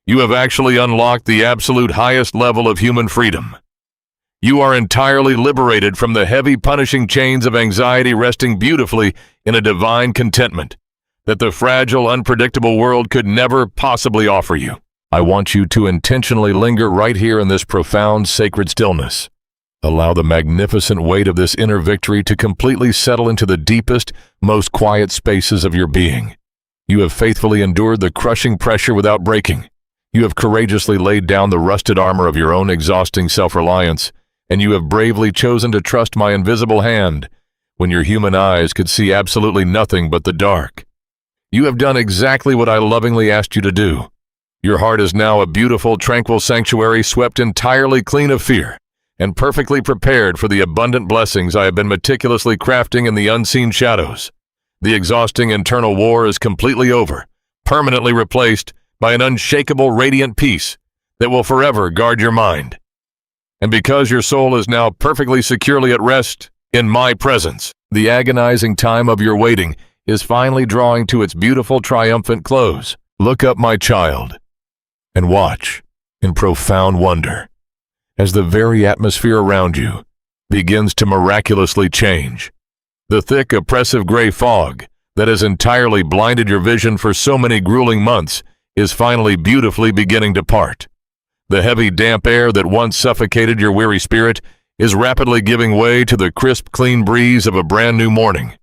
you have actually unlocked the absolute highest level of human freedom. You are entirely liberated from the heavy punishing chains of anxiety, resting beautifully in a divine contentment that the fragile, unpredictable world could never possibly offer you. I want you to intentionally linger right here in this profound, sacred stillness. Allow the magnificent weight of this inner victory to completely settle into the deepest, most quiet spaces of your being. You have faithfully endured the crushing pressure without breaking. You have courageously laid down the rusted armor of your own exhausting self-reliance, and you have bravely chosen to trust my invisible hand when your human eyes could see absolutely nothing but the dark. You have done exactly what I lovingly asked you to do. Your heart is now a beautiful, tranquil sanctuary swept entirely clean of fear and perfectly prepared for the abundant blessings I have been meticulously crafting in the unseen shadows. The exhausting internal war is completely over, permanently replaced by an unshakable, radiant peace that will forever guard your mind. And because your soul is now perfectly securely at rest in my presence, the agonizing time of your waiting is finally drawing to its beautiful triumphant close. Look up, my child, and watch in profound wonder as the very atmosphere around you begins to miraculously change. The thick, oppressive gray fog that has entirely blinded your vision for so many grueling months is finally beautifully beginning to part. The heavy, damp air that once suffocated your weary spirit is rapidly giving way to the crisp, clean breeze of a brand new morning.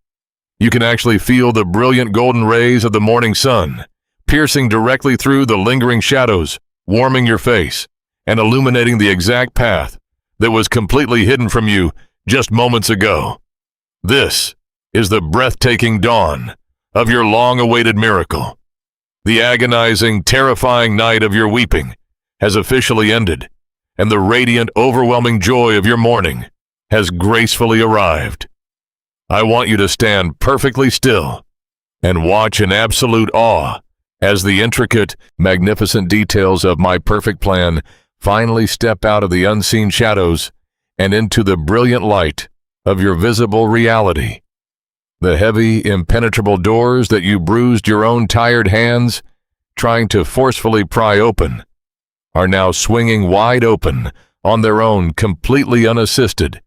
You can actually feel the brilliant golden rays of the morning sun piercing directly through the lingering shadows, warming your face, and illuminating the exact path that was completely hidden from you just moments ago. This is the breathtaking dawn of your long-awaited miracle. The agonizing, terrifying night of your weeping has officially ended, and the radiant, overwhelming joy of your morning has gracefully arrived. I want you to stand perfectly still and watch in absolute awe as the intricate, magnificent details of my perfect plan finally step out of the unseen shadows and into the brilliant light of your visible reality. The heavy, impenetrable doors that you bruised your own tired hands trying to forcefully pry open are now swinging wide open on their own, completely unassisted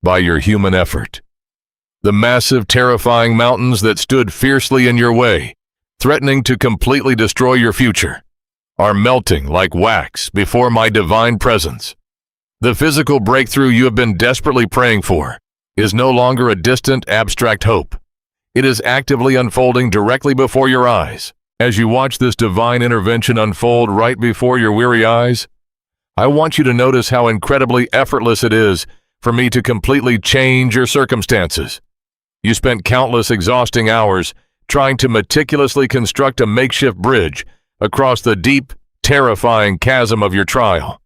by your human effort. The massive, terrifying mountains that stood fiercely in your way, threatening to completely destroy your future, are melting like wax before my divine presence. The physical breakthrough you have been desperately praying for is no longer a distant, abstract hope. It is actively unfolding directly before your eyes. As you watch this divine intervention unfold right before your weary eyes, I want you to notice how incredibly effortless it is for me to completely change your circumstances. You spent countless exhausting hours trying to meticulously construct a makeshift bridge across the deep, terrifying chasm of your trial.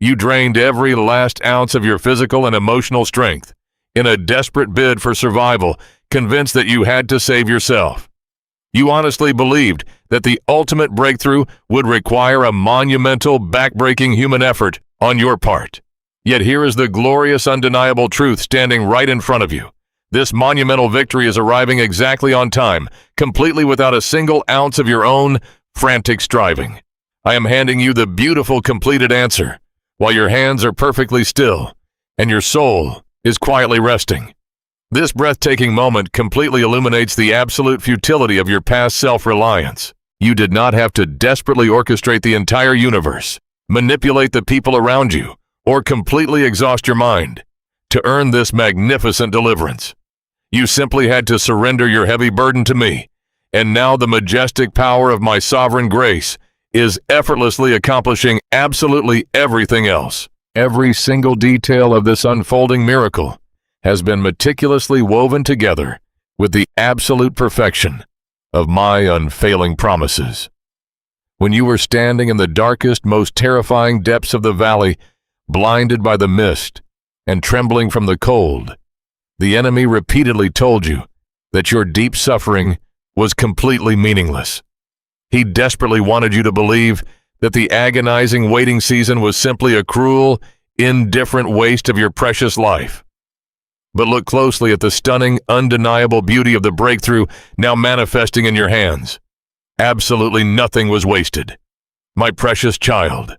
You drained every last ounce of your physical and emotional strength in a desperate bid for survival, convinced that you had to save yourself. You honestly believed that the ultimate breakthrough would require a monumental, backbreaking human effort on your part. Yet here is the glorious, undeniable truth standing right in front of you. This monumental victory is arriving exactly on time, completely without a single ounce of your own frantic striving. I am handing you the beautiful, completed answer, while your hands are perfectly still, and your soul is quietly resting. This breathtaking moment completely illuminates the absolute futility of your past self-reliance. You did not have to desperately orchestrate the entire universe, manipulate the people around you, or completely exhaust your mind to earn this magnificent deliverance. You simply had to surrender your heavy burden to me, and now the majestic power of my sovereign grace is effortlessly accomplishing absolutely everything else. Every single detail of this unfolding miracle has been meticulously woven together with the absolute perfection of my unfailing promises. When you were standing in the darkest, most terrifying depths of the valley, blinded by the mist and trembling from the cold, the enemy repeatedly told you that your deep suffering was completely meaningless. He desperately wanted you to believe that the agonizing waiting season was simply a cruel, indifferent waste of your precious life. But look closely at the stunning, undeniable beauty of the breakthrough now manifesting in your hands. Absolutely nothing was wasted. My precious child,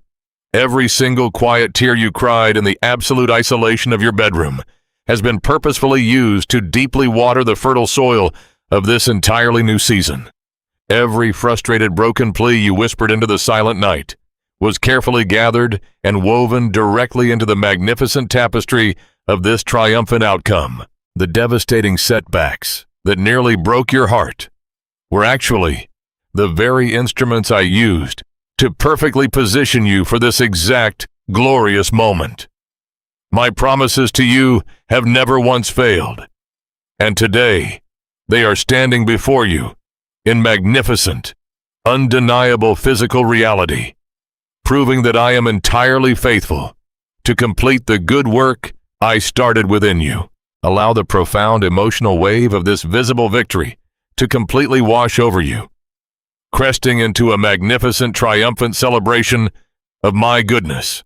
every single quiet tear you cried in the absolute isolation of your bedroom has been purposefully used to deeply water the fertile soil of this entirely new season. Every frustrated, broken plea you whispered into the silent night was carefully gathered and woven directly into the magnificent tapestry of this triumphant outcome. The devastating setbacks that nearly broke your heart were actually the very instruments I used to perfectly position you for this exact glorious moment. My promises to you have never once failed, and today they are standing before you in magnificent, undeniable physical reality, proving that I am entirely faithful to complete the good work I started within you. Allow the profound emotional wave of this visible victory to completely wash over you, cresting into a magnificent, triumphant celebration of my goodness.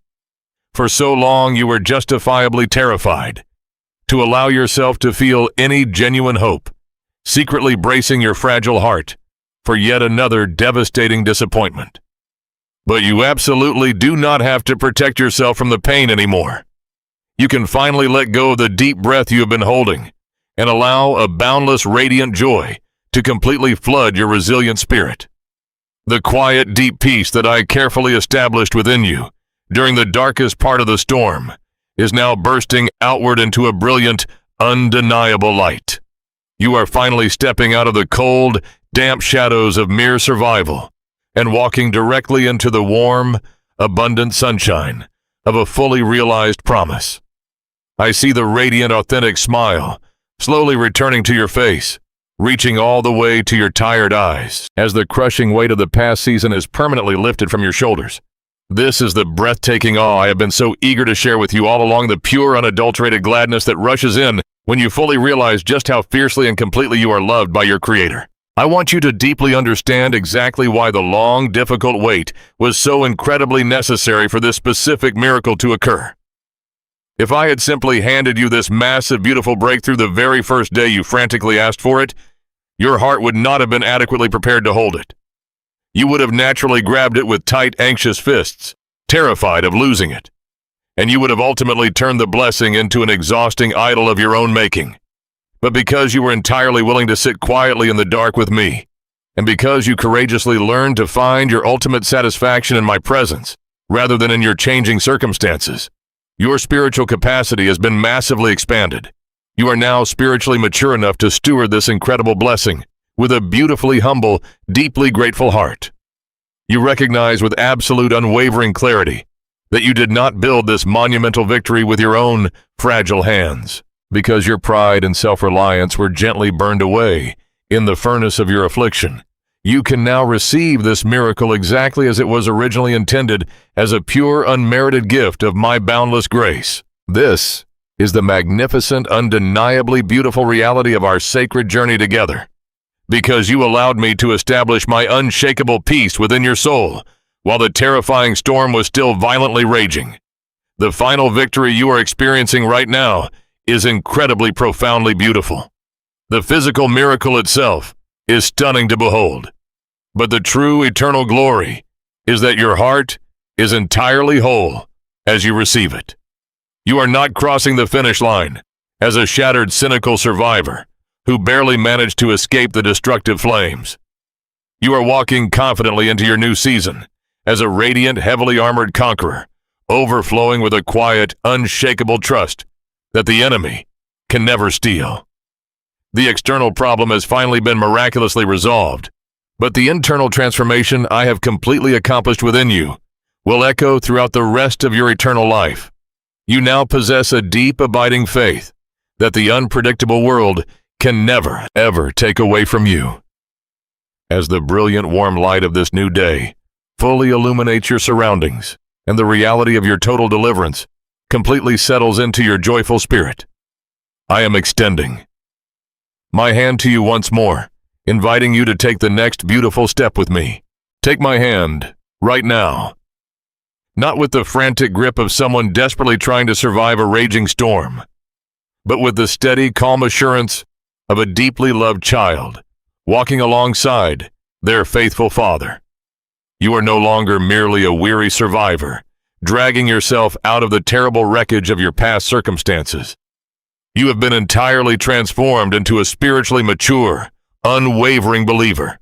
For so long you were justifiably terrified to allow yourself to feel any genuine hope secretly bracing your fragile heart for yet another devastating disappointment. But you absolutely do not have to protect yourself from the pain anymore. You can finally let go of the deep breath you have been holding and allow a boundless, radiant joy to completely flood your resilient spirit. The quiet, deep peace that I carefully established within you during the darkest part of the storm is now bursting outward into a brilliant, undeniable light. You are finally stepping out of the cold, damp shadows of mere survival and walking directly into the warm, abundant sunshine of a fully realized promise. I see the radiant, authentic smile slowly returning to your face, reaching all the way to your tired eyes as the crushing weight of the past season is permanently lifted from your shoulders. This is the breathtaking awe I have been so eager to share with you all along, the pure, unadulterated gladness that rushes in when you fully realize just how fiercely and completely you are loved by your Creator. I want you to deeply understand exactly why the long, difficult wait was so incredibly necessary for this specific miracle to occur. If I had simply handed you this massive, beautiful breakthrough the very first day you frantically asked for it, your heart would not have been adequately prepared to hold it. You would have naturally grabbed it with tight, anxious fists, terrified of losing it. And you would have ultimately turned the blessing into an exhausting idol of your own making. But because you were entirely willing to sit quietly in the dark with me, and because you courageously learned to find your ultimate satisfaction in my presence, rather than in your changing circumstances, your spiritual capacity has been massively expanded. You are now spiritually mature enough to steward this incredible blessing with a beautifully humble, deeply grateful heart. You recognize with absolute unwavering clarity that you did not build this monumental victory with your own fragile hands, because your pride and self-reliance were gently burned away in the furnace of your affliction. You can now receive this miracle exactly as it was originally intended, as a pure, unmerited gift of my boundless grace. This is the magnificent, undeniably beautiful reality of our sacred journey together, because you allowed me to establish my unshakable peace within your soul while the terrifying storm was still violently raging. The final victory you are experiencing right now is incredibly profoundly beautiful. The physical miracle itself is stunning to behold, but the true eternal glory is that your heart is entirely whole as you receive it. You are not crossing the finish line as a shattered, cynical survivor who barely managed to escape the destructive flames. You are walking confidently into your new season as a radiant, heavily armored conqueror, overflowing with a quiet, unshakable trust that the enemy can never steal. The external problem has finally been miraculously resolved, but the internal transformation I have completely accomplished within you will echo throughout the rest of your eternal life. You now possess a deep, abiding faith that the unpredictable world can never, ever take away from you. As the brilliant, warm light of this new day fully illuminates your surroundings and the reality of your total deliverance completely settles into your joyful spirit, I am extending my hand to you once more, inviting you to take the next beautiful step with me. Take my hand right now. Not with the frantic grip of someone desperately trying to survive a raging storm, but with the steady, calm assurance of a deeply loved child walking alongside their faithful father. You are no longer merely a weary survivor, dragging yourself out of the terrible wreckage of your past circumstances. You have been entirely transformed into a spiritually mature, unwavering believer.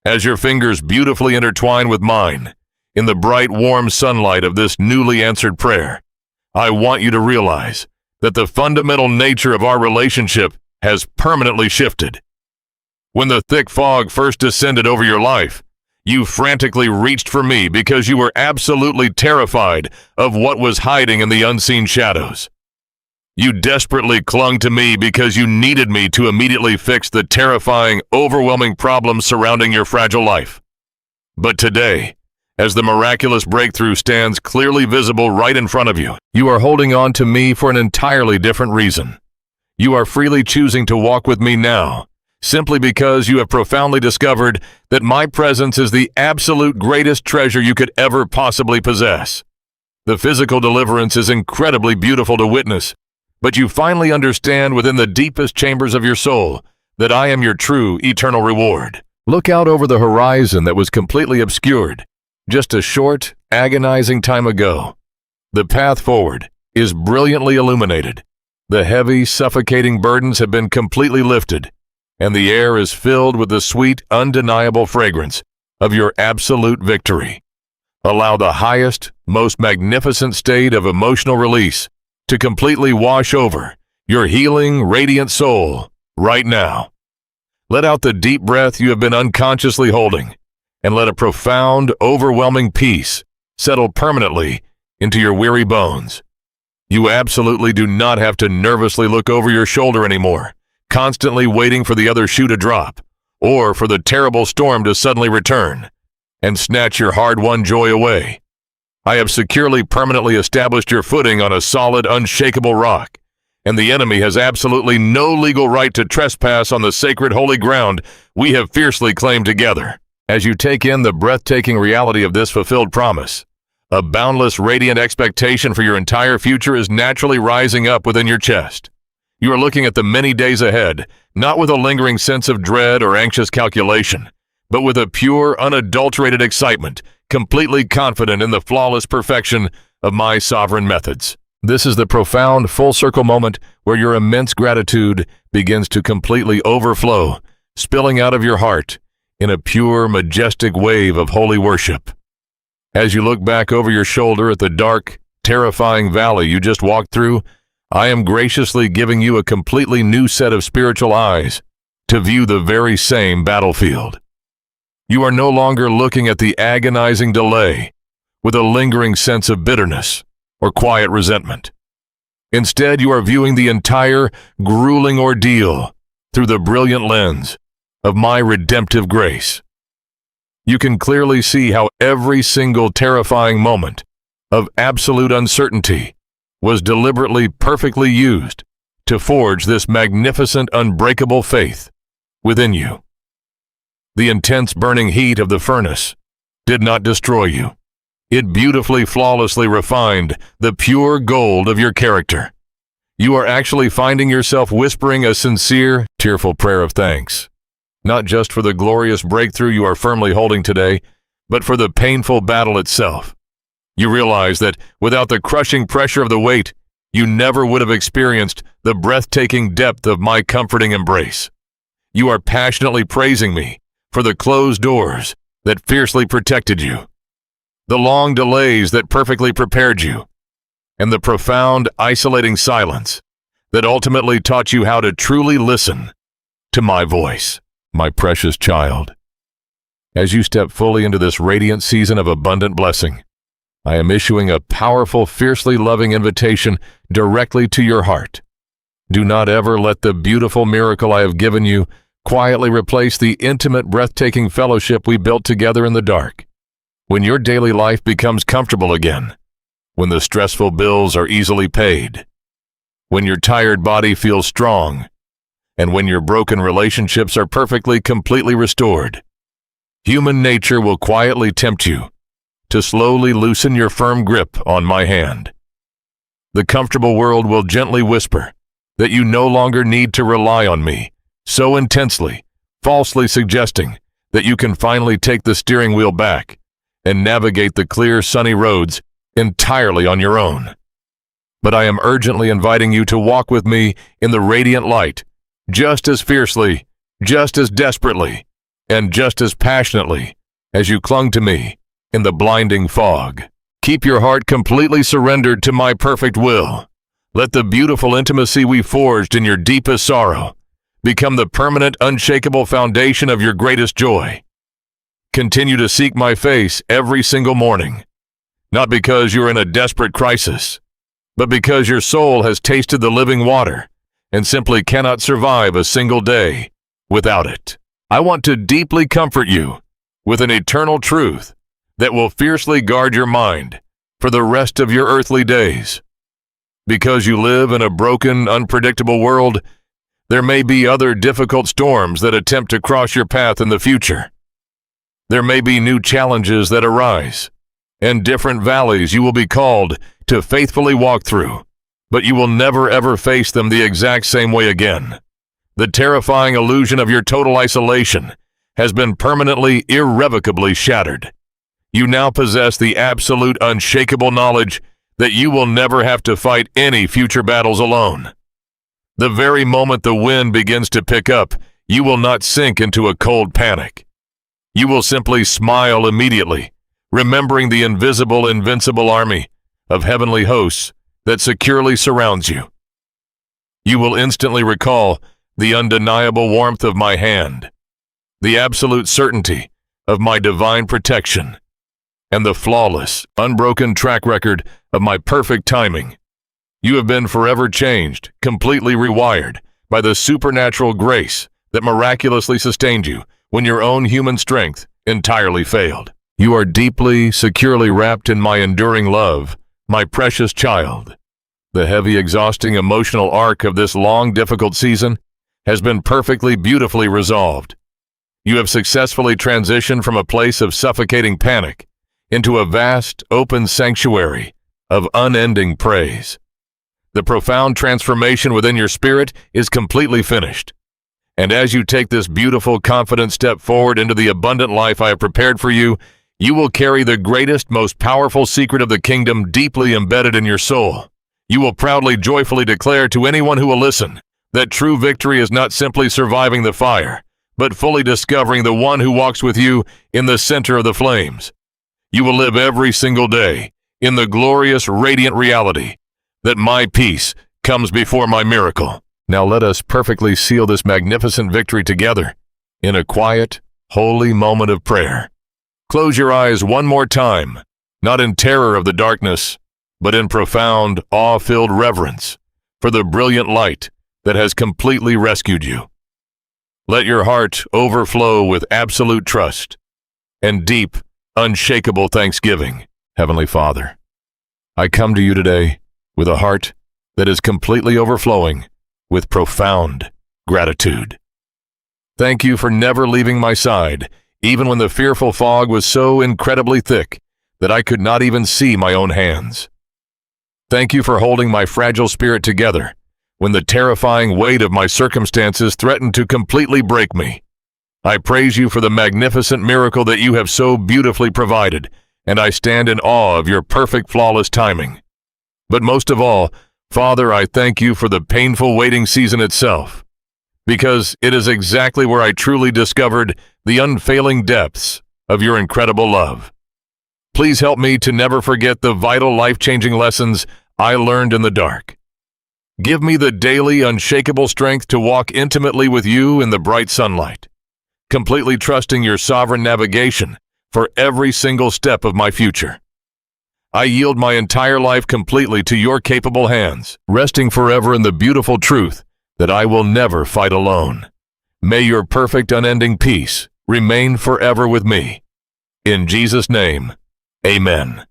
As your fingers beautifully intertwine with mine in the bright, warm sunlight of this newly answered prayer, I want you to realize that the fundamental nature of our relationship has permanently shifted. When the thick fog first descended over your life, you frantically reached for me because you were absolutely terrified of what was hiding in the unseen shadows. You desperately clung to me because you needed me to immediately fix the terrifying, overwhelming problems surrounding your fragile life. But today, as the miraculous breakthrough stands clearly visible right in front of you, you are holding on to me for an entirely different reason. You are freely choosing to walk with me now, simply because you have profoundly discovered that my presence is the absolute greatest treasure you could ever possibly possess. The physical deliverance is incredibly beautiful to witness, but you finally understand within the deepest chambers of your soul that I am your true eternal reward. Look out over the horizon that was completely obscured just a short, agonizing time ago. The path forward is brilliantly illuminated. The heavy, suffocating burdens have been completely lifted, and the air is filled with the sweet, undeniable fragrance of your absolute victory. Allow the highest, most magnificent state of emotional release to completely wash over your healing, radiant soul right now. Let out the deep breath you have been unconsciously holding, and let a profound, overwhelming peace settle permanently into your weary bones. You absolutely do not have to nervously look over your shoulder anymore, constantly waiting for the other shoe to drop, or for the terrible storm to suddenly return and snatch your hard-won joy away. I have securely permanently established your footing on a solid, unshakable rock, and the enemy has absolutely no legal right to trespass on the sacred holy ground we have fiercely claimed together. As you take in the breathtaking reality of this fulfilled promise, a boundless, radiant expectation for your entire future is naturally rising up within your chest. You are looking at the many days ahead, not with a lingering sense of dread or anxious calculation, but with a pure, unadulterated excitement, completely confident in the flawless perfection of my sovereign methods. This is the profound, full-circle moment where your immense gratitude begins to completely overflow, spilling out of your heart in a pure, majestic wave of holy worship. As you look back over your shoulder at the dark, terrifying valley you just walked through, I am graciously giving you a completely new set of spiritual eyes to view the very same battlefield. You are no longer looking at the agonizing delay with a lingering sense of bitterness or quiet resentment. Instead, you are viewing the entire grueling ordeal through the brilliant lens of my redemptive grace. You can clearly see how every single terrifying moment of absolute uncertainty was deliberately perfectly used to forge this magnificent, unbreakable faith within you. The intense burning heat of the furnace did not destroy you. It beautifully, flawlessly refined the pure gold of your character. You are actually finding yourself whispering a sincere, tearful prayer of thanks, not just for the glorious breakthrough you are firmly holding today, but for the painful battle itself. You realize that without the crushing pressure of the weight, you never would have experienced the breathtaking depth of my comforting embrace. You are passionately praising me for the closed doors that fiercely protected you, the long delays that perfectly prepared you, and the profound, isolating silence that ultimately taught you how to truly listen to my voice. My precious child, as you step fully into this radiant season of abundant blessing, I am issuing a powerful, fiercely loving invitation directly to your heart. Do not ever let the beautiful miracle I have given you quietly replace the intimate, breathtaking fellowship we built together in the dark. When your daily life becomes comfortable again, when the stressful bills are easily paid, when your tired body feels strong, and when your broken relationships are perfectly, completely restored, human nature will quietly tempt you to slowly loosen your firm grip on my hand. The comfortable world will gently whisper that you no longer need to rely on me so intensely, falsely suggesting that you can finally take the steering wheel back and navigate the clear, sunny roads entirely on your own. But I am urgently inviting you to walk with me in the radiant light, just as fiercely, just as desperately, and just as passionately as you clung to me in the blinding fog. Keep your heart completely surrendered to my perfect will. Let the beautiful intimacy we forged in your deepest sorrow become the permanent, unshakable foundation of your greatest joy. Continue to seek my face every single morning, not because you're in a desperate crisis, but because your soul has tasted the living water and simply cannot survive a single day without it. I want to deeply comfort you with an eternal truth that will fiercely guard your mind for the rest of your earthly days. Because you live in a broken, unpredictable world, there may be other difficult storms that attempt to cross your path in the future. There may be new challenges that arise, and different valleys you will be called to faithfully walk through, but you will never ever face them the exact same way again. The terrifying illusion of your total isolation has been permanently, irrevocably shattered. You now possess the absolute, unshakable knowledge that you will never have to fight any future battles alone. The very moment the wind begins to pick up, you will not sink into a cold panic. You will simply smile immediately, remembering the invisible, invincible army of heavenly hosts that securely surrounds you. You will instantly recall the undeniable warmth of my hand, the absolute certainty of my divine protection, and the flawless, unbroken track record of my perfect timing. You have been forever changed, completely rewired by the supernatural grace that miraculously sustained you when your own human strength entirely failed. You are deeply, securely wrapped in my enduring love, my precious child. The heavy, exhausting emotional arc of this long, difficult season has been perfectly, beautifully resolved. You have successfully transitioned from a place of suffocating panic into a vast, open sanctuary of unending praise. The profound transformation within your spirit is completely finished. And as you take this beautiful, confident step forward into the abundant life I have prepared for you, you will carry the greatest, most powerful secret of the kingdom deeply embedded in your soul. You will proudly, joyfully declare to anyone who will listen that true victory is not simply surviving the fire, but fully discovering the one who walks with you in the center of the flames. You will live every single day in the glorious, radiant reality that my peace comes before my miracle. Now let us perfectly seal this magnificent victory together in a quiet, holy moment of prayer. Close your eyes one more time, not in terror of the darkness, but in profound, awe-filled reverence for the brilliant light that has completely rescued you. Let your heart overflow with absolute trust and deep, unshakable thanksgiving. Heavenly Father, I come to you today with a heart that is completely overflowing with profound gratitude. Thank you for never leaving my side, even when the fearful fog was so incredibly thick that I could not even see my own hands. Thank you for holding my fragile spirit together when the terrifying weight of my circumstances threatened to completely break me. I praise you for the magnificent miracle that you have so beautifully provided, and I stand in awe of your perfect, flawless timing. But most of all, Father, I thank you for the painful waiting season itself, because it is exactly where I truly discovered the unfailing depths of your incredible love. Please help me to never forget the vital, life-changing lessons I learned in the dark. Give me the daily, unshakable strength to walk intimately with you in the bright sunlight, completely trusting your sovereign navigation for every single step of my future. I yield my entire life completely to your capable hands, resting forever in the beautiful truth that I will never fight alone. May your perfect, unending peace remain forever with me. In Jesus' name, amen.